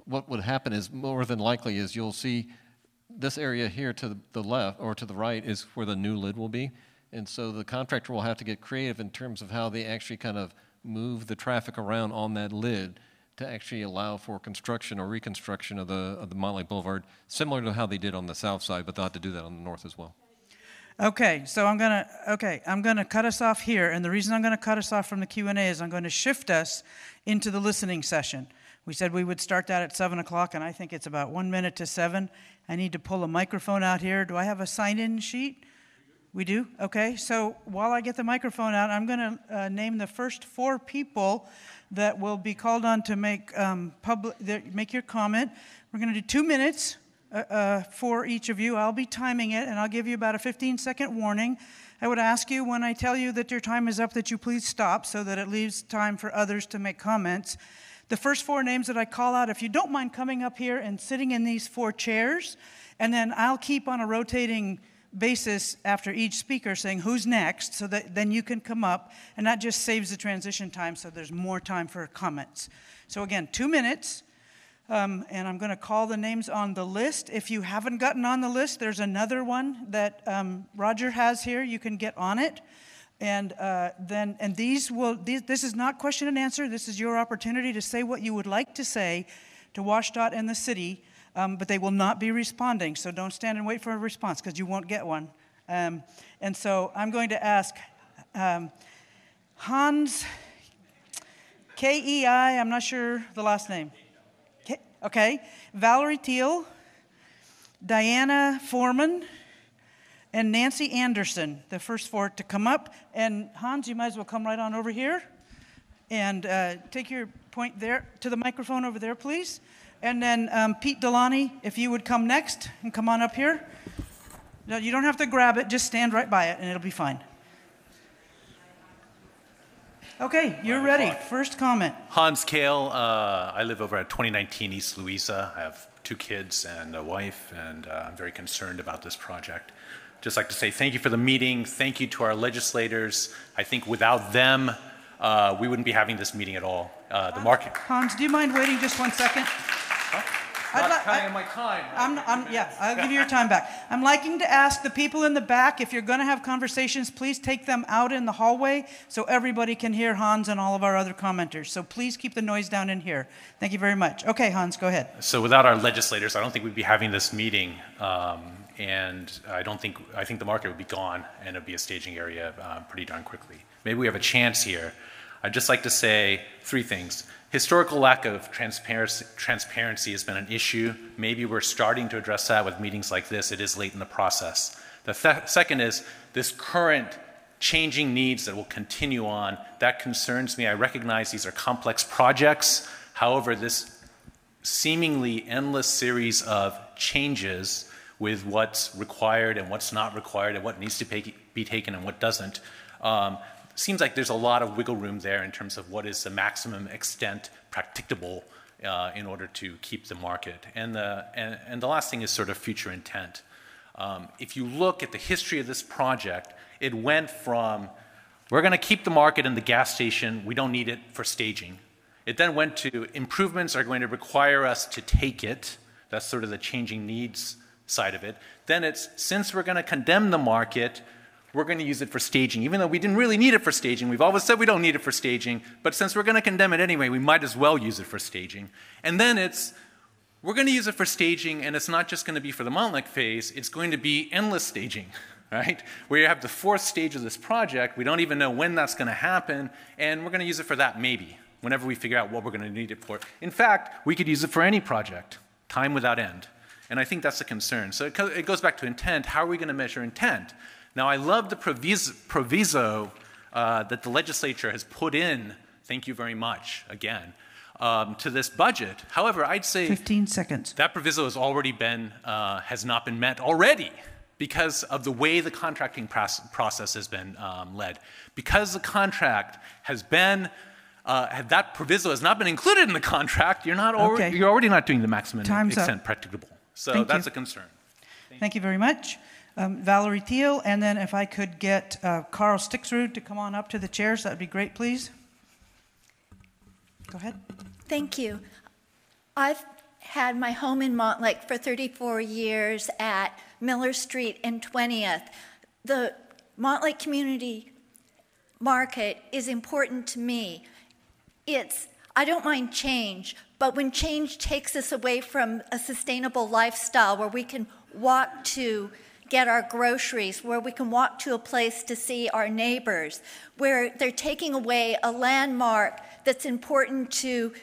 S6: what would happen is, more than likely, is you'll see this area here to the left or to the right is where the new lid will be. And so the contractor will have to get creative in terms of how they actually kind of move the traffic around on that lid to actually allow for construction or reconstruction of the Montlake Boulevard, similar to how they did on the south side, but they'll have to do that on the north as well.
S1: Okay, so I'm gonna cut us off here, and the reason I'm gonna cut us off from the Q&A is I'm going to shift us into the listening session. We said we would start that at 7 o'clock, and I think it's about 1 minute to 7. I need to pull a microphone out here. Do I have a sign-in sheet? We do? Okay, so while I get the microphone out, I'm going to name the first 4 people that will be called on to make make your comment. We're going to do 2 minutes for each of you. I'll be timing it, and I'll give you about a 15-second warning. I would ask you, when I tell you that your time is up, that you please stop so that it leaves time for others to make comments. The first 4 names that I call out, if you don't mind coming up here and sitting in these 4 chairs, and then I'll keep on a rotating basis after each speaker saying who's next, so that then you can come up, and that just saves the transition time so there's more time for comments. So again, 2 minutes, and I'm going to call the names on the list. If you haven't gotten on the list, there's another one that Roger has here. You can get on it. And this is not question and answer. This is your opportunity to say what you would like to say to WashDOT and the city, but they will not be responding. So don't stand and wait for a response, because you won't get one. And so I'm going to ask Hans, K-E-I, I'm not sure the last name. Okay, Valerie Teal, Diana Foreman, and Nancy Anderson, the first 4 to come up. And Hans, you might as well come right on over here and take your point there to the microphone over there, please. And then Pete Delaney, if you would come next and come on up here. No, you don't have to grab it, just stand right by it and it'll be fine. Okay, you're ready. First comment.
S3: Hans Kale, I live over at 2019 East Louisa. I have 2 kids and a wife, and I'm very concerned about this project. Just like to say thank you for the meeting. Thank you to our legislators. I think without them, we wouldn't be having this meeting at all. The market.
S1: Hans, do you mind waiting just 1 second?
S3: Not counting my time.
S1: Yeah, I'll give you your time back. I'm liking to ask the people in the back, if you're going to have conversations, please take them out in the hallway so everybody can hear Hans and all of our other commenters. So please keep the noise down in here. Thank you very much. Okay, Hans, go ahead.
S3: So without our legislators, I don't think we'd be having this meeting. And I think the market would be gone, and it'd be a staging area pretty darn quickly. Maybe we have a chance here. I'd just like to say 3 things. Historical lack of transparency has been an issue. Maybe we're starting to address that with meetings like this. It is late in the process. The second is this current changing needs that will continue on. That concerns me. I recognize these are complex projects. However, this seemingly endless series of changes with what's required and what's not required and what needs to be taken and what doesn't, seems like there's a lot of wiggle room there in terms of what is the maximum extent practicable in order to keep the market. And the last thing is sort of future intent. If you look at the history of this project, it went from, we're going to keep the market in the gas station, we don't need it for staging. It then went to, improvements are going to require us to take it. That's sort of the changing needs side of it. Then it's, since we're going to condemn the market, we're going to use it for staging. Even though we didn't really need it for staging, we've always said we don't need it for staging, but since we're going to condemn it anyway, we might as well use it for staging. And then it's, we're going to use it for staging, and it's not just going to be for the Montlake phase, it's going to be endless staging, right? Where you have the 4th stage of this project, we don't even know when that's going to happen, and we're going to use it for that maybe, whenever we figure out what we're going to need it for. In fact, we could use it for any project, time without end. And I think that's a concern. So it goes back to intent. How are we going to measure intent? Now, I love the proviso that the legislature has put in, thank you very much, again, to this budget. However, I'd say
S1: 15 seconds.
S3: That proviso has already been, has not been met already because of the way the contracting process has been led. Because the contract has been, that proviso has not been included in the contract, you're already not doing the maximum extent practicable. So that's a concern.
S1: Thank you very much. Valerie Thiel, and then if I could get Carl Stixrud to come on up to the chairs, that would be great, please. Go ahead.
S21: Thank you. I've had my home in Montlake for 34 years at Miller Street and 20th. The Montlake Community Market is important to me. I don't mind change, but when change takes us away from a sustainable lifestyle where we can walk to get our groceries, where we can walk to a place to see our neighbors, where they're taking away a landmark that's important to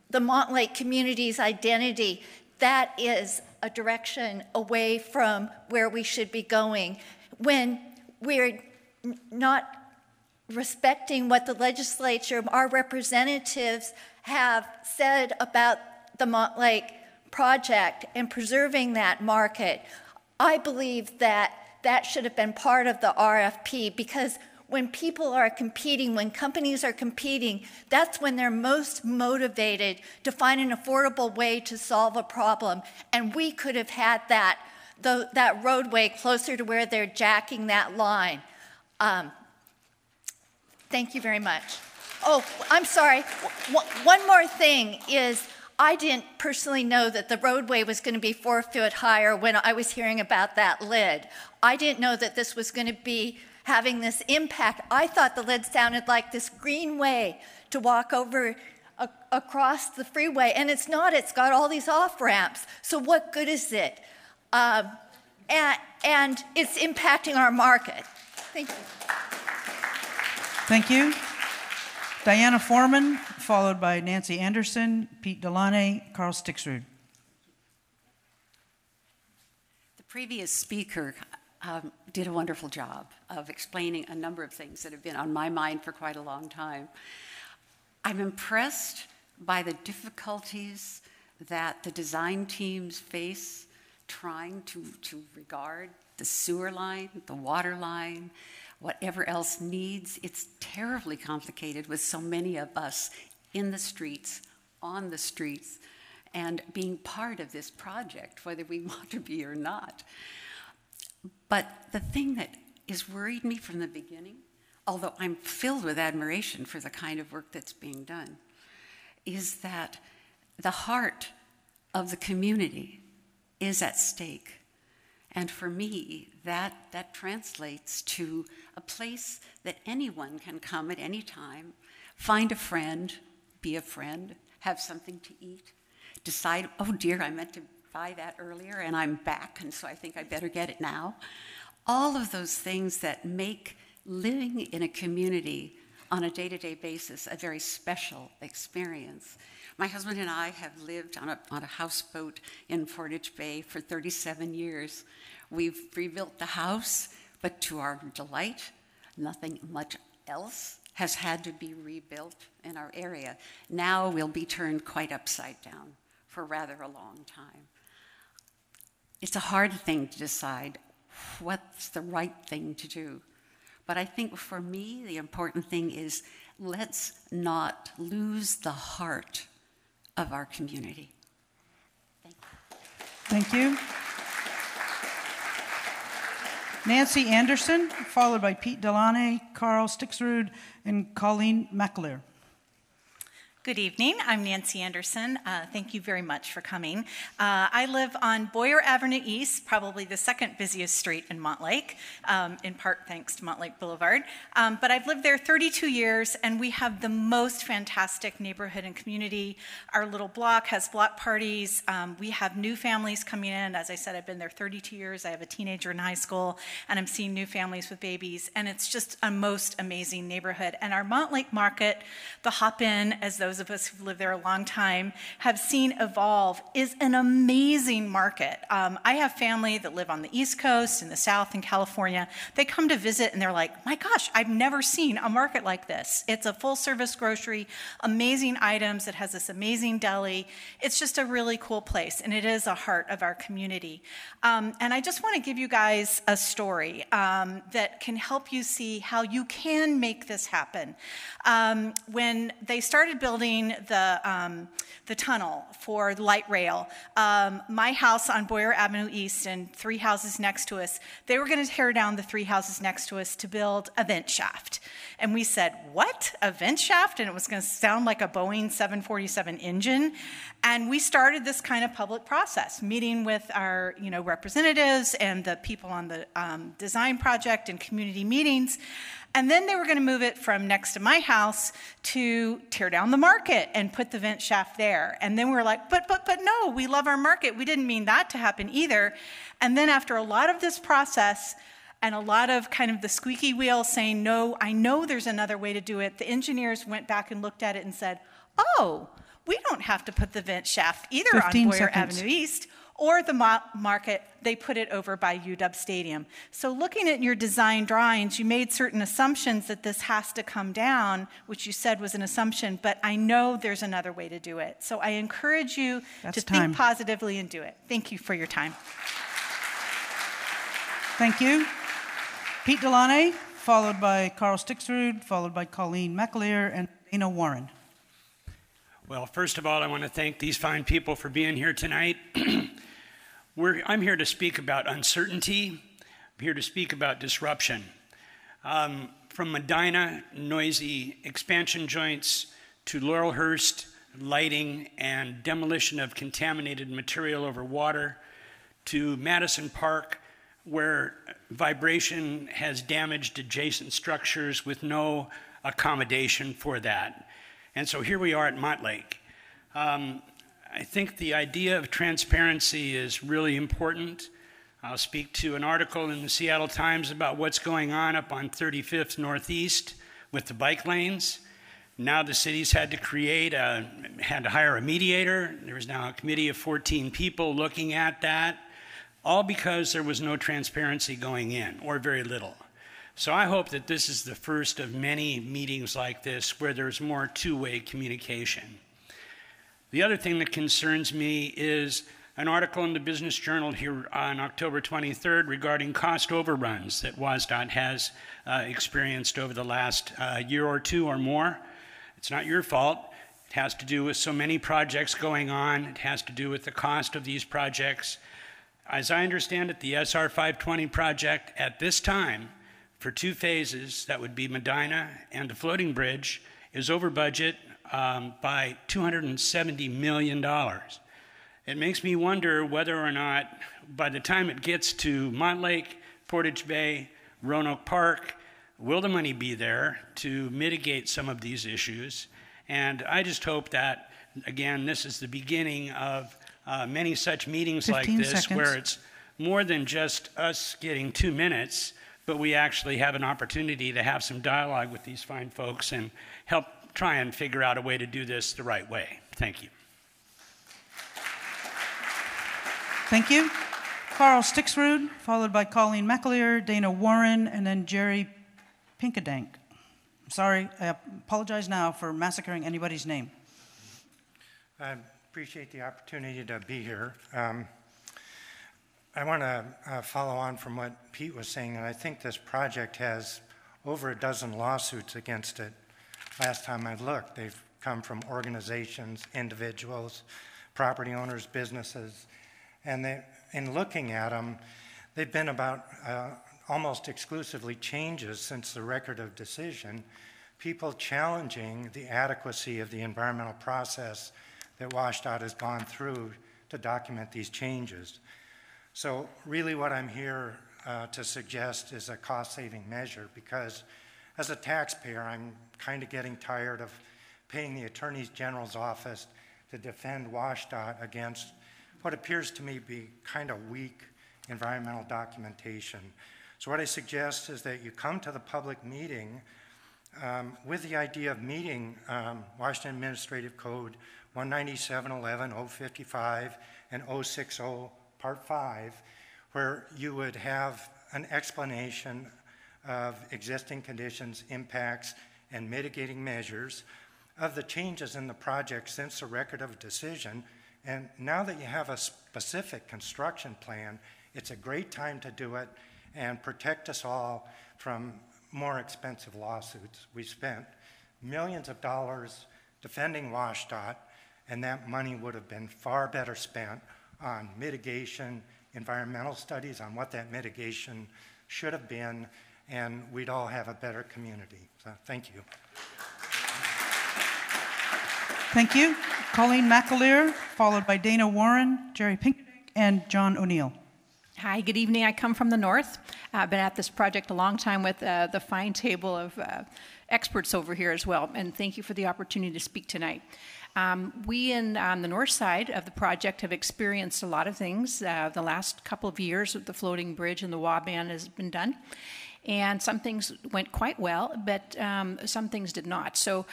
S21: the Montlake community's identity, that is a direction away from where we should be going. When we're not respecting what the legislature, our representatives have said about the Montlake project and preserving that market, I believe that that should have been part of the RFP, because when people are competing, when companies are competing, that's when they're most motivated to find an affordable way to solve a problem. And we could have had that roadway closer to where they're jacking that line. Thank you very much. Oh, I'm sorry. One more thing is, I didn't personally know that the roadway was going to be 4 foot higher when I was hearing about that lid. I didn't know that this was going to be having this impact. I thought the lid sounded like this green way to walk over across the freeway, and it's not. It's got all these off-ramps. So what good is it? And it's impacting our market. Thank you.
S1: Thank you. Diana Foreman, followed by Nancy Anderson, Pete Delaney, Carl Stixrud.
S7: The previous speaker did a wonderful job of explaining a number of things that have been on my mind for quite a long time. I'm impressed by the difficulties that the design teams face trying to regard the sewer line, the water line, whatever else needs. It's terribly complicated with so many of us in the streets, on the streets, and being part of this project, whether we want to be or not. But the thing that has worried me from the beginning, although I'm filled with admiration for the kind of work that's being done, is that the heart of the community is at stake. And for me, that translates to a place that anyone can come at any time, find a friend, be a friend, have something to eat, decide, oh dear, I meant to buy that earlier and I'm back, and so I think I better get it now. All of those things that make living in a community on a day-to-day basis a very special experience. My husband and I have lived on a houseboat in Portage Bay for 37 years. We've rebuilt the house, but to our delight, nothing much else has had to be rebuilt in our area. Now we'll be turned quite upside down for rather a long time. It's a hard thing to decide what's the right thing to do. But I think for me, the important thing is let's not lose the heart of our community.
S1: Thank you. Nancy Anderson, followed by Pete Delaney, Carl Stixrud, and Colleen McAleer.
S8: Good evening. I'm Nancy Anderson. Thank you very much for coming. I live on Boyer Avenue East, probably the second busiest street in Montlake, in part thanks to Montlake Boulevard. But I've lived there 32 years, and we have the most fantastic neighborhood and community. Our little block has block parties. We have new families coming in. As I said, I've been there 32 years. I have a teenager in high school, and I'm seeing new families with babies, and it's just a most amazing neighborhood. And our Montlake Market, the hop-in, as those those of us who've lived there a long time have seen evolve, is an amazing market. I have family that live on the East Coast, in the South, in California. They come to visit and they're like, my gosh, I've never seen a market like this. It's a full service grocery, amazing items. It has this amazing deli. It's just a really cool place, and it is a heart of our community. And I just want to give you guys a story that can help you see how you can make this happen. When they started building the tunnel for the light rail, my house on Boyer Avenue East and 3 houses next to us, they were going to tear down the 3 houses next to us to build a vent shaft. And we said, what, a vent shaft? And it was going to sound like a Boeing 747 engine. And we started this kind of public process, meeting with our representatives and the people on the design project and community meetings. And then they were going to move it from next to my house to tear down the market and put the vent shaft there. And then we were like, but no, we love our market. We didn't mean that to happen either. And then after a lot of this process and a lot of kind of the squeaky wheel saying, no, I know there's another way to do it, the engineers went back and looked at it and said, oh, we don't have to put the vent shaft either on Boyer Avenue East or the market. They put it over by UW Stadium. So looking at your design drawings, you made certain assumptions that this has to come down, which you said was an assumption, but I know there's another way to do it. So I encourage you to think positively and do it. Thank you for your time.
S1: Thank you. Pete Delaney, followed by Carl Stixrud, followed by Colleen McAleer and Dana Warren.
S2: Well, first of all, I want to thank these fine people for being here tonight. I'm here to speak about uncertainty. I'm here to speak about disruption. From Medina, noisy expansion joints, to Laurelhurst, lighting and demolition of contaminated material over water, to Madison Park, where vibration has damaged adjacent structures with no accommodation for that. And so here we are at Montlake. I think the idea of transparency is really important. I'll speak to an article in the Seattle Times about what's going on up on 35th Northeast with the bike lanes. Now the city's had to hire a mediator. There's now a committee of 14 people looking at that, all because there was no transparency going in, or very little. So I hope that this is the first of many meetings like this where there's more two-way communication. The other thing that concerns me is an article in the Business Journal here on October 23rd regarding cost overruns that WSDOT has experienced over the last year or two or more. It's not your fault. It has to do with so many projects going on. It has to do with the cost of these projects. As I understand it, the SR 520 project at this time, for 2 phases, that would be Medina and the floating bridge, is over budget by $270 million. It makes me wonder whether or not, by the time it gets to Montlake, Portage Bay, Roanoke Park, will the money be there to mitigate some of these issues? And I just hope that, again, this is the beginning of many such meetings like this, where it's more than just us getting 2 minutes, but we actually have an opportunity to have some dialogue with these fine folks and help try and figure out a way to do this the right way. Thank you.
S1: Thank you. Carl Stixrud, followed by Colleen McAleer, Dana Warren, and then Jerry Pinkadank. I'm sorry, I apologize now for massacring anybody's name.
S19: I appreciate the opportunity to be here. I want to follow on from what Pete was saying, and I think this project has over a dozen lawsuits against it. Last time I looked, they've come from organizations, individuals, property owners, businesses, and in looking at them, they've been about almost exclusively changes since the record of decision, people challenging the adequacy of the environmental process that WSDOT has gone through to document these changes. So really what I'm here to suggest is a cost-saving measure, because as a taxpayer, I'm kind of getting tired of paying the Attorney General's office to defend WSDOT against what appears to me to be kind of weak environmental documentation. So what I suggest is that you come to the public meeting
S5: with the idea of meeting Washington Administrative Code 197.11, 055, and 060, Part 5, where you would have an explanation of existing conditions, impacts, and mitigating measures of the changes in the project since the record of decision. And now that you have a specific construction plan, it's a great time to do it and protect us all from more expensive lawsuits. We spent millions of dollars defending WashDOT, and that money would have been far better spent on mitigation, environmental studies on what that mitigation should have been, and we'd all have a better community. So thank you.
S1: Thank you. Colleen McAleer, followed by Dana Warren, Jerry Pinkerdink, and John O'Neill.
S10: Hi, good evening. I come from the north. I've been at this project a long time with the fine table of experts over here as well, and thank you for the opportunity to speak tonight. We on the north side of the project have experienced a lot of things. The last couple of years with the floating bridge and the Waban has been done. And some things went quite well, but some things did not. So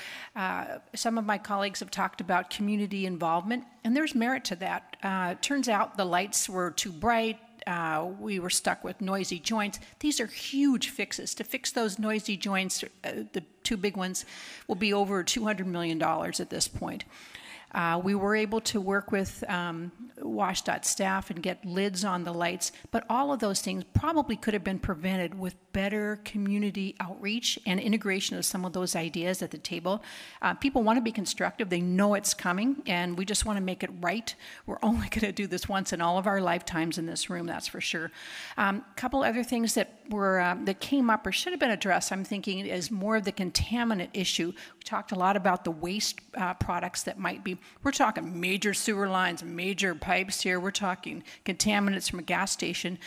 S10: some of my colleagues have talked about community involvement, and there's merit to that. It turns out the lights were too bright. We were stuck with noisy joints. These are huge fixes. To fix those noisy joints, the two big ones, will be over $200 million at this point. We were able to work with WashDOT staff and get lids on the lights, but all of those things probably could have been prevented with better community outreach and integration of some of those ideas at the table. People want to be constructive. They know it's coming, and we just want to make it right. We're only going to do this once in all of our lifetimes in this room, that's for sure. A couple other things that were that came up or should have been addressed, I'm thinking, is more of the contaminant issue. We talked a lot about the waste products that might be. We're talking major sewer lines, major pipes here. We're talking contaminants from a gas station.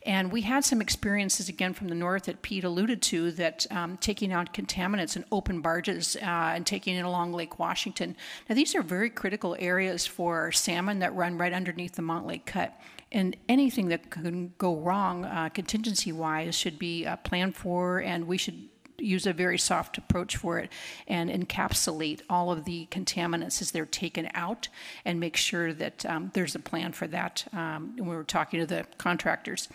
S10: And we had some experiences, again, from the north that Pete alluded to, that taking out contaminants in open barges and taking it along Lake Washington. Now, these are very critical areas for salmon that run right underneath the Montlake Cut. And anything that can go wrong contingency-wise should be planned for, and we should use a very soft approach for it and encapsulate all of the contaminants as they're taken out and make sure that there's a plan for that when we're talking to the contractors.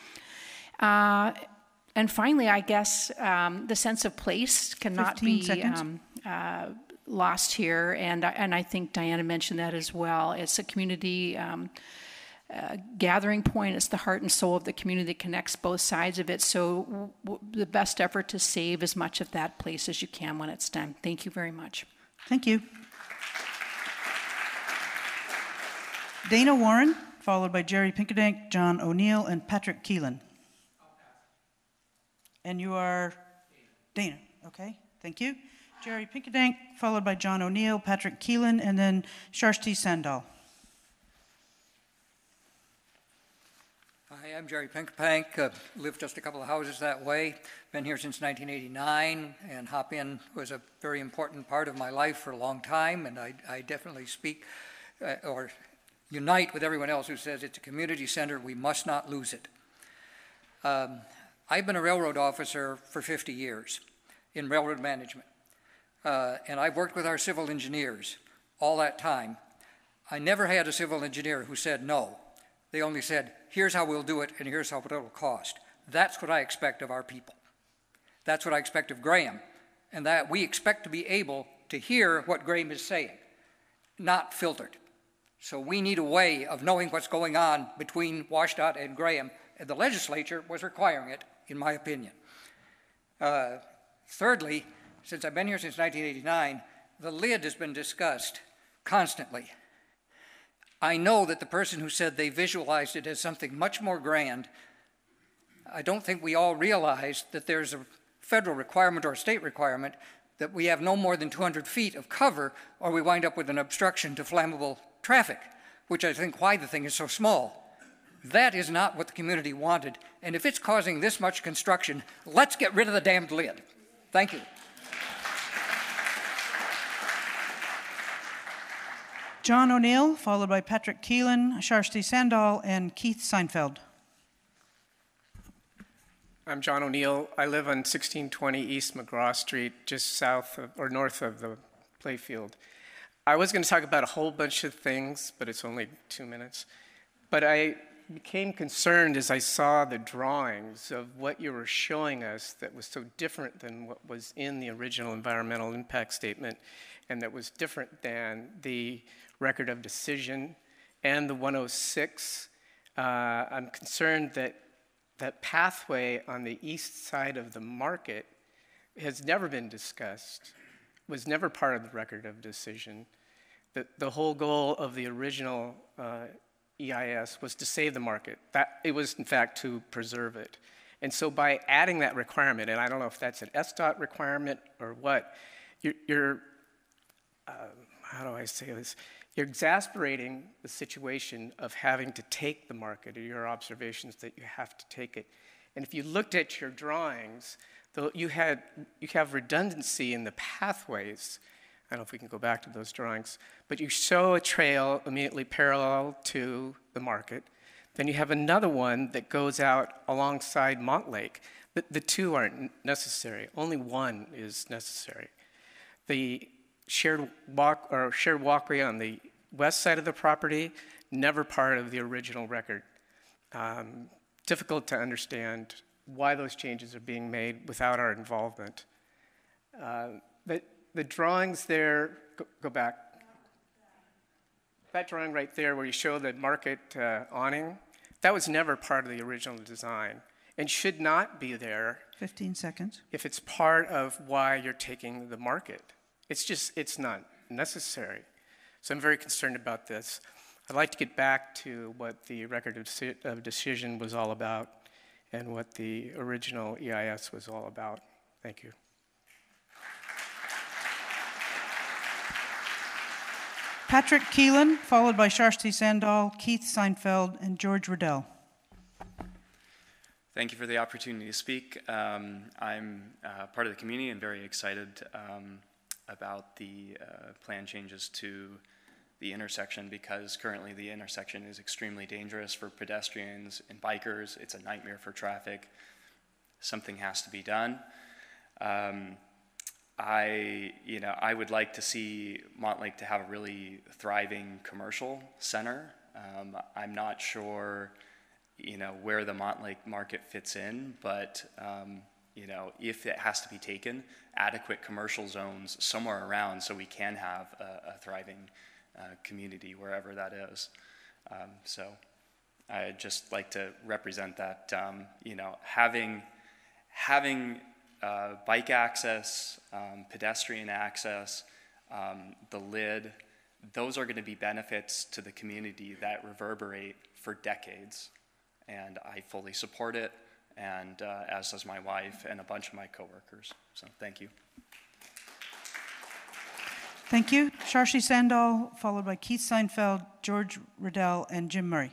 S10: And finally, I guess the sense of place cannot be lost here, and I think Diana mentioned that as well. It's a community gathering point. It's the heart and soul of the community that connects both sides of it. So the best effort to save as much of that place as you can when it's done. Thank you very much.
S1: Thank you. Dana Warren, followed by Jerry Pinkerdink, John O'Neill, and Patrick Keelan. And you are Dana. Okay, thank you. Jerry Pinkerdink, followed by John O'Neill, Patrick Keelan, and then Sharshti Sandal.
S23: Hi, I'm Jerry Pinkerdink, live just a couple of houses that way, been here since 1989, and Hop-In was a very important part of my life for a long time, and I definitely speak or unite with everyone else who says it's a community center, we must not lose it. I've been a railroad officer for 50 years in railroad management, and I've worked with our civil engineers all that time. I never had a civil engineer who said no. They only said, here's how we'll do it, and here's how it will cost. That's what I expect of our people. That's what I expect of Graham, and that we expect to be able to hear what Graham is saying, not filtered. So we need a way of knowing what's going on between WashDOT and Graham, and the legislature was requiring it, in my opinion. Thirdly, since I've been here since 1989, the lid has been discussed constantly. I know that the person who said they visualized it as something much more grand, I don't think we all realize that there's a federal requirement or a state requirement that we have no more than 200 feet of cover or we wind up with an obstruction to flammable traffic, which I think why the thing is so small. That is not what the community wanted, and if it's causing this much construction, let's get rid of the damned lid. Thank you.
S1: John O'Neill, followed by Patrick Keelan, Sharshti Sandal, and Keith Seinfeld.
S9: I'm John O'Neill. I live on 1620 East McGraw Street, just south of, or north of the playfield. I was going to talk about a whole bunch of things, but it's only 2 minutes. But I became concerned as I saw the drawings of what you were showing us that was so different than what was in the original environmental impact statement, and that was different than the record of decision and the 106. I'm concerned that that pathway on the east side of the market has never been discussed, was never part of the record of decision. The whole goal of the original EIS was to save the market. It was, in fact, to preserve it. And so by adding that requirement, and I don't know if that's an SDOT requirement or what, you're how do I say this? You're exasperating the situation of having to take the market, or your observations that you have to take it. And if you looked at your drawings, you have redundancy in the pathways. I don't know if we can go back to those drawings, but you show a trail immediately parallel to the market. Then you have another one that goes out alongside Montlake. The two aren't necessary. Only one is necessary. The shared walkway on the west side of the property, never part of the original record. Difficult to understand why those changes are being made without our involvement. The drawings there, go back. That drawing right there where you show the market awning, that was never part of the original design and should not be there.
S1: 15 seconds.
S9: If it's part of why you're taking the market. It's not necessary. So I'm very concerned about this. I'd like to get back to what the record of decision was all about and what the original EIS was all about. Thank you.
S1: Patrick Keelan, followed by Sharshti Sandal, Keith Seinfeld, and George Riddell.
S15: Thank you for the opportunity to speak. I'm part of the community and very excited about the plan changes to the intersection, because currently the intersection is extremely dangerous for pedestrians and bikers. It's a nightmare for traffic. Something has to be done. I would like to see Montlake to have a really thriving commercial center. I'm not sure, where the Montlake market fits in, but if it has to be taken, adequate commercial zones somewhere around so we can have a thriving community wherever that is. So I'd just like to represent that, having bike access, pedestrian access, the lid, those are going to be benefits to the community that reverberate for decades. And I fully support it, and as does my wife and a bunch of my coworkers. So thank you.
S1: Thank you. Sharshti Sandal, followed by Keith Seinfeld, George Riddell, and Jim Murray.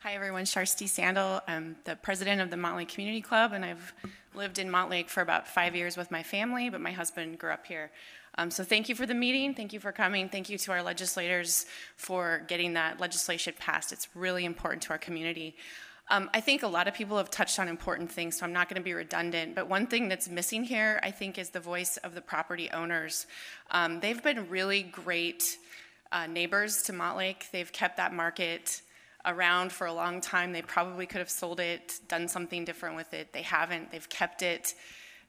S16: Hi everyone, Sharshti Sandal. I'm the president of the Montlake Community Club, and I've lived in Montlake for about 5 years with my family, but my husband grew up here. So thank you for the meeting, thank you for coming, thank you to our legislators for getting that legislation passed. It's really important to our community. I think a lot of people have touched on important things, so I'm not going to be redundant, but one thing that's missing here, I think, is the voice of the property owners. They've been really great neighbors to Montlake. They've kept that market around for a long time. They probably could have sold it, done something different with it. They haven't. They've kept it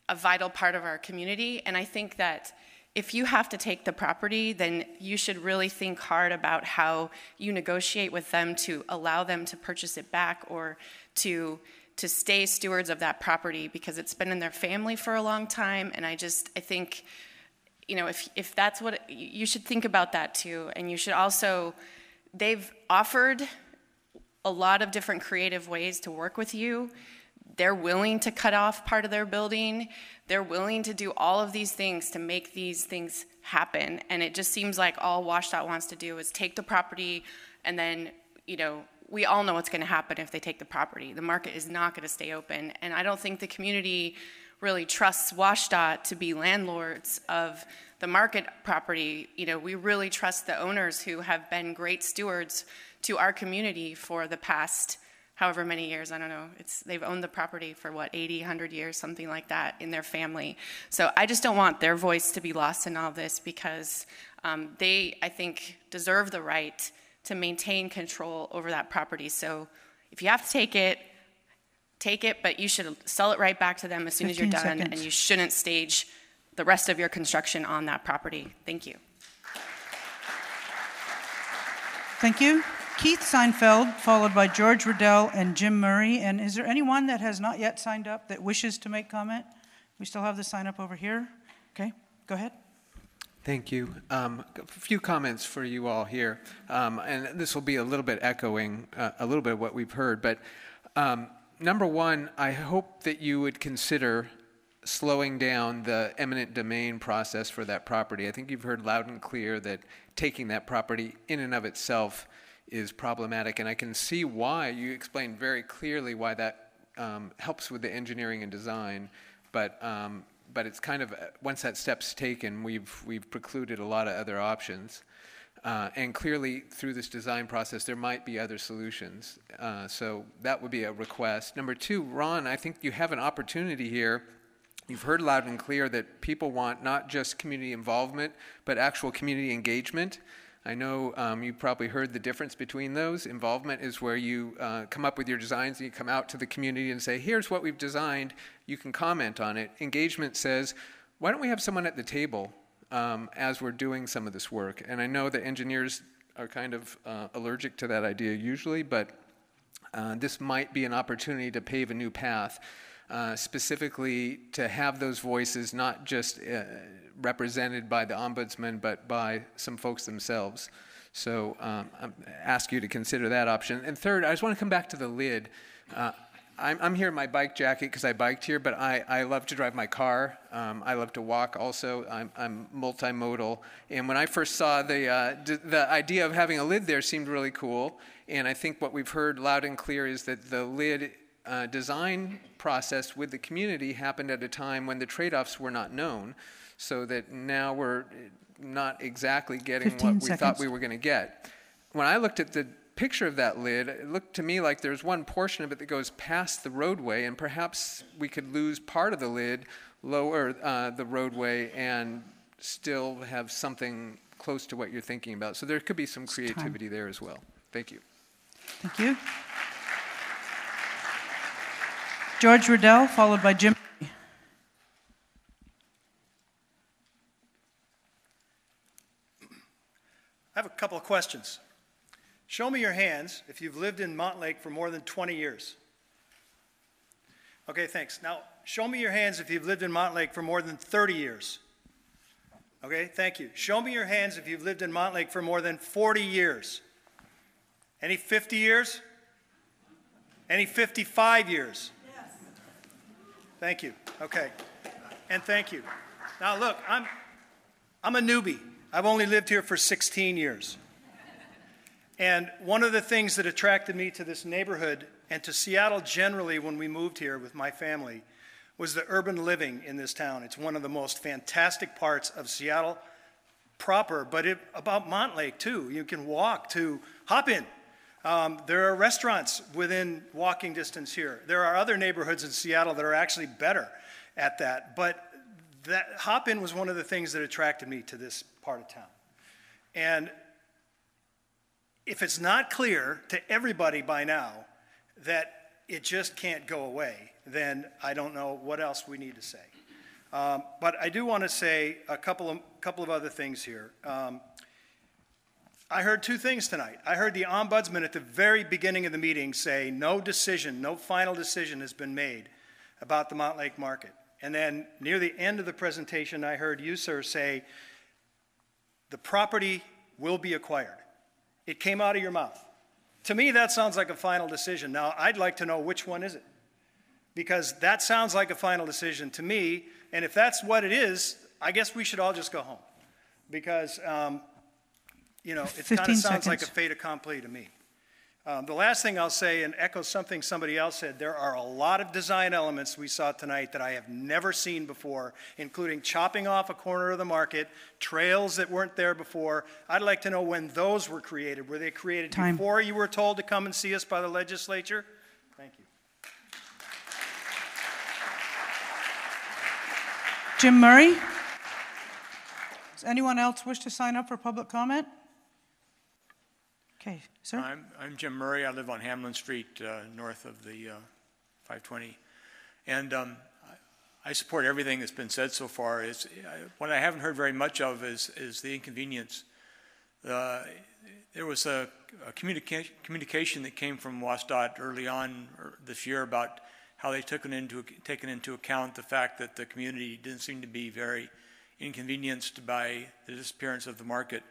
S16: a vital part of our community, and I think that if you have to take the property, then you should really think hard about how you negotiate with them to allow them to purchase it back, or to stay stewards of that property, because it's been in their family for a long time. And I think, if that's what, you should think about that too. And you should also, they've offered a lot of different creative ways to work with you. They're willing to cut off part of their building. They're willing to do all of these things to make these things happen. And it just seems like all WashDOT wants to do is take the property, and then, we all know what's going to happen if they take the property. The market is not going to stay open. And I don't think the community really trusts WashDOT to be landlords of the market property. We really trust the owners who have been great stewards to our community for the past however many years, I don't know. They've owned the property for what, 80, 100 years, something like that in their family. So I just don't want their voice to be lost in all this because they, I think, deserve the right to maintain control over that property. So if you have to take it, but you should sell it right back to them as soon as you're done,
S1: 15 seconds.
S16: and you shouldn't stage the rest of your construction on that property. Thank you.
S1: Thank you. Keith Seinfeld, followed by George Riddell and Jim Murray. And is there anyone that has not yet signed up that wishes to make comment? We still have the sign up over here. Okay, go ahead.
S11: Thank you. A few comments for you all here. And this will be a little bit echoing a little bit of what we've heard. But number one, I hope that you would consider slowing down the eminent domain process for that property. I think you've heard loud and clear that taking that property in and of itself is problematic, and I can see why. You explained very clearly why that helps with the engineering and design, but it's kind of, once that step's taken, we've precluded a lot of other options. And clearly, through this design process, there might be other solutions. So that would be a request. Number two, Ron, I think you have an opportunity here. You've heard loud and clear that people want not just community involvement, but actual community engagement. I know you probably heard the difference between those. Involvement is where you come up with your designs and you come out to the community and say, here's what we've designed, you can comment on it. Engagement says, why don't we have someone at the table as we're doing some of this work? And I know that engineers are kind of allergic to that idea usually, but this might be an opportunity to pave a new path. Specifically to have those voices not just represented by the ombudsman, but by some folks themselves. So I ask you to consider that option. And third, I just want to come back to the lid. I'm here in my bike jacket because I biked here, but I love to drive my car. I love to walk also. I'm multimodal. And when I first saw the idea of having a lid there seemed really cool. And I think what we've heard loud and clear is that the lid design process with the community happened at a time when the trade-offs were not known, so that now we're not exactly getting what we thought we were going to get. When I looked at the picture of that lid, it looked to me like there's one portion of it that goes past the roadway, and perhaps we could lose part of the lid, lower the roadway, and still have something close to what you're thinking about. So there could be some creativity there as well. Thank you.
S1: Thank you. George Riddell, followed by Jim.
S12: I have a couple of questions. Show me your hands if you've lived in Montlake for more than 20 years. Okay, thanks. Now, show me your hands if you've lived in Montlake for more than 30 years. Okay, thank you. Show me your hands if you've lived in Montlake for more than 40 years. Any 50 years? Any 55 years? Yes. Thank you. Okay. And thank you. Now look, I'm a newbie. I've only lived here for 16 years. And one of the things that attracted me to this neighborhood and to Seattle generally when we moved here with my family was the urban living in this town. It's one of the most fantastic parts of Seattle proper, but about Montlake too. You can walk to Hop-In. There are restaurants within walking distance here. There are other neighborhoods in Seattle that are actually better at that. But that Hop-In was one of the things that attracted me to this part of town. And if it's not clear to everybody by now that it just can't go away, then I don't know what else we need to say. But I do want to say a couple of other things here. I heard two things tonight. I heard the ombudsman at the very beginning of the meeting say no decision, no final decision has been made about the Montlake Market. And then near the end of the presentation, I heard you, sir, say the property will be acquired. It came out of your mouth. To me, that sounds like a final decision. Now, I'd like to know which one is it, because that sounds like a final decision to me. And if that's what it is, I guess we should all just go home, because you know, it kind of sounds like a fait accompli to me. The last thing I'll say, and echo something somebody else said, there are a lot of design elements we saw tonight that I have never seen before, including chopping off a corner of the market, trails that weren't there before. I'd like to know when those were created. Were they created before you were told to come and see us by the legislature? Thank you.
S1: Jim Murray? Does anyone else wish to sign up for public comment? Okay, sir.
S13: I'm Jim Murray. I live on Hamlin Street, north of the 520. And I support everything that's been said so far. What I haven't heard very much of is the inconvenience. There was a communication that came from WSDOT early on this year about how they taken into account the fact that the community didn't seem to be very inconvenienced by the disappearance of the market.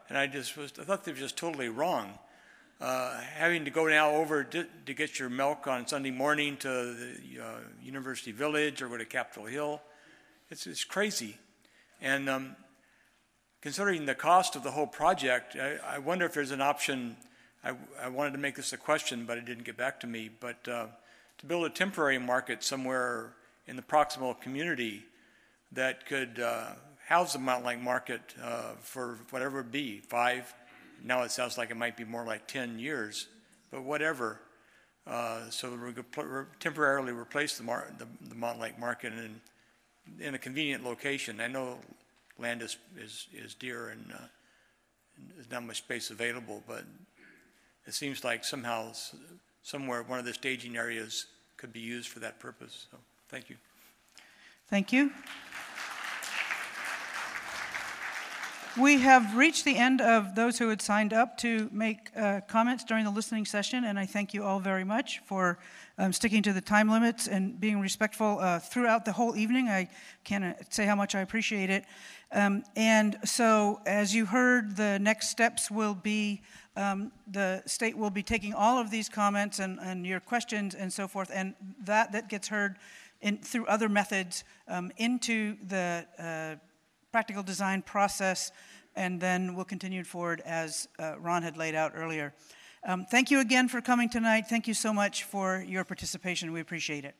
S13: And I thought they were just totally wrong. Having to go now over to get your milk on Sunday morning to the University Village or go to Capitol Hill, it's crazy. And considering the cost of the whole project, I wonder if there's an option. I wanted to make this a question, but it didn't get back to me. But to build a temporary market somewhere in the proximal community that could house the Montlake market for whatever it be, 5. Now it sounds like it might be more like 10 years, but whatever. So we could temporarily replace the Montlake market in a convenient location. I know land is dear and there's not much space available, but it seems like somehow, somewhere, one of the staging areas could be used for that purpose. So, thank you.
S1: Thank you. We have reached the end of those who had signed up to make comments during the listening session, and I thank you all very much for sticking to the time limits and being respectful throughout the whole evening. I can't say how much I appreciate it. And so, as you heard, the next steps will be the state will be taking all of these comments and your questions and so forth, and that gets heard through other methods into the practical design process, and then we'll continue forward as Ron had laid out earlier. Thank you again for coming tonight. Thank you so much for your participation. We appreciate it.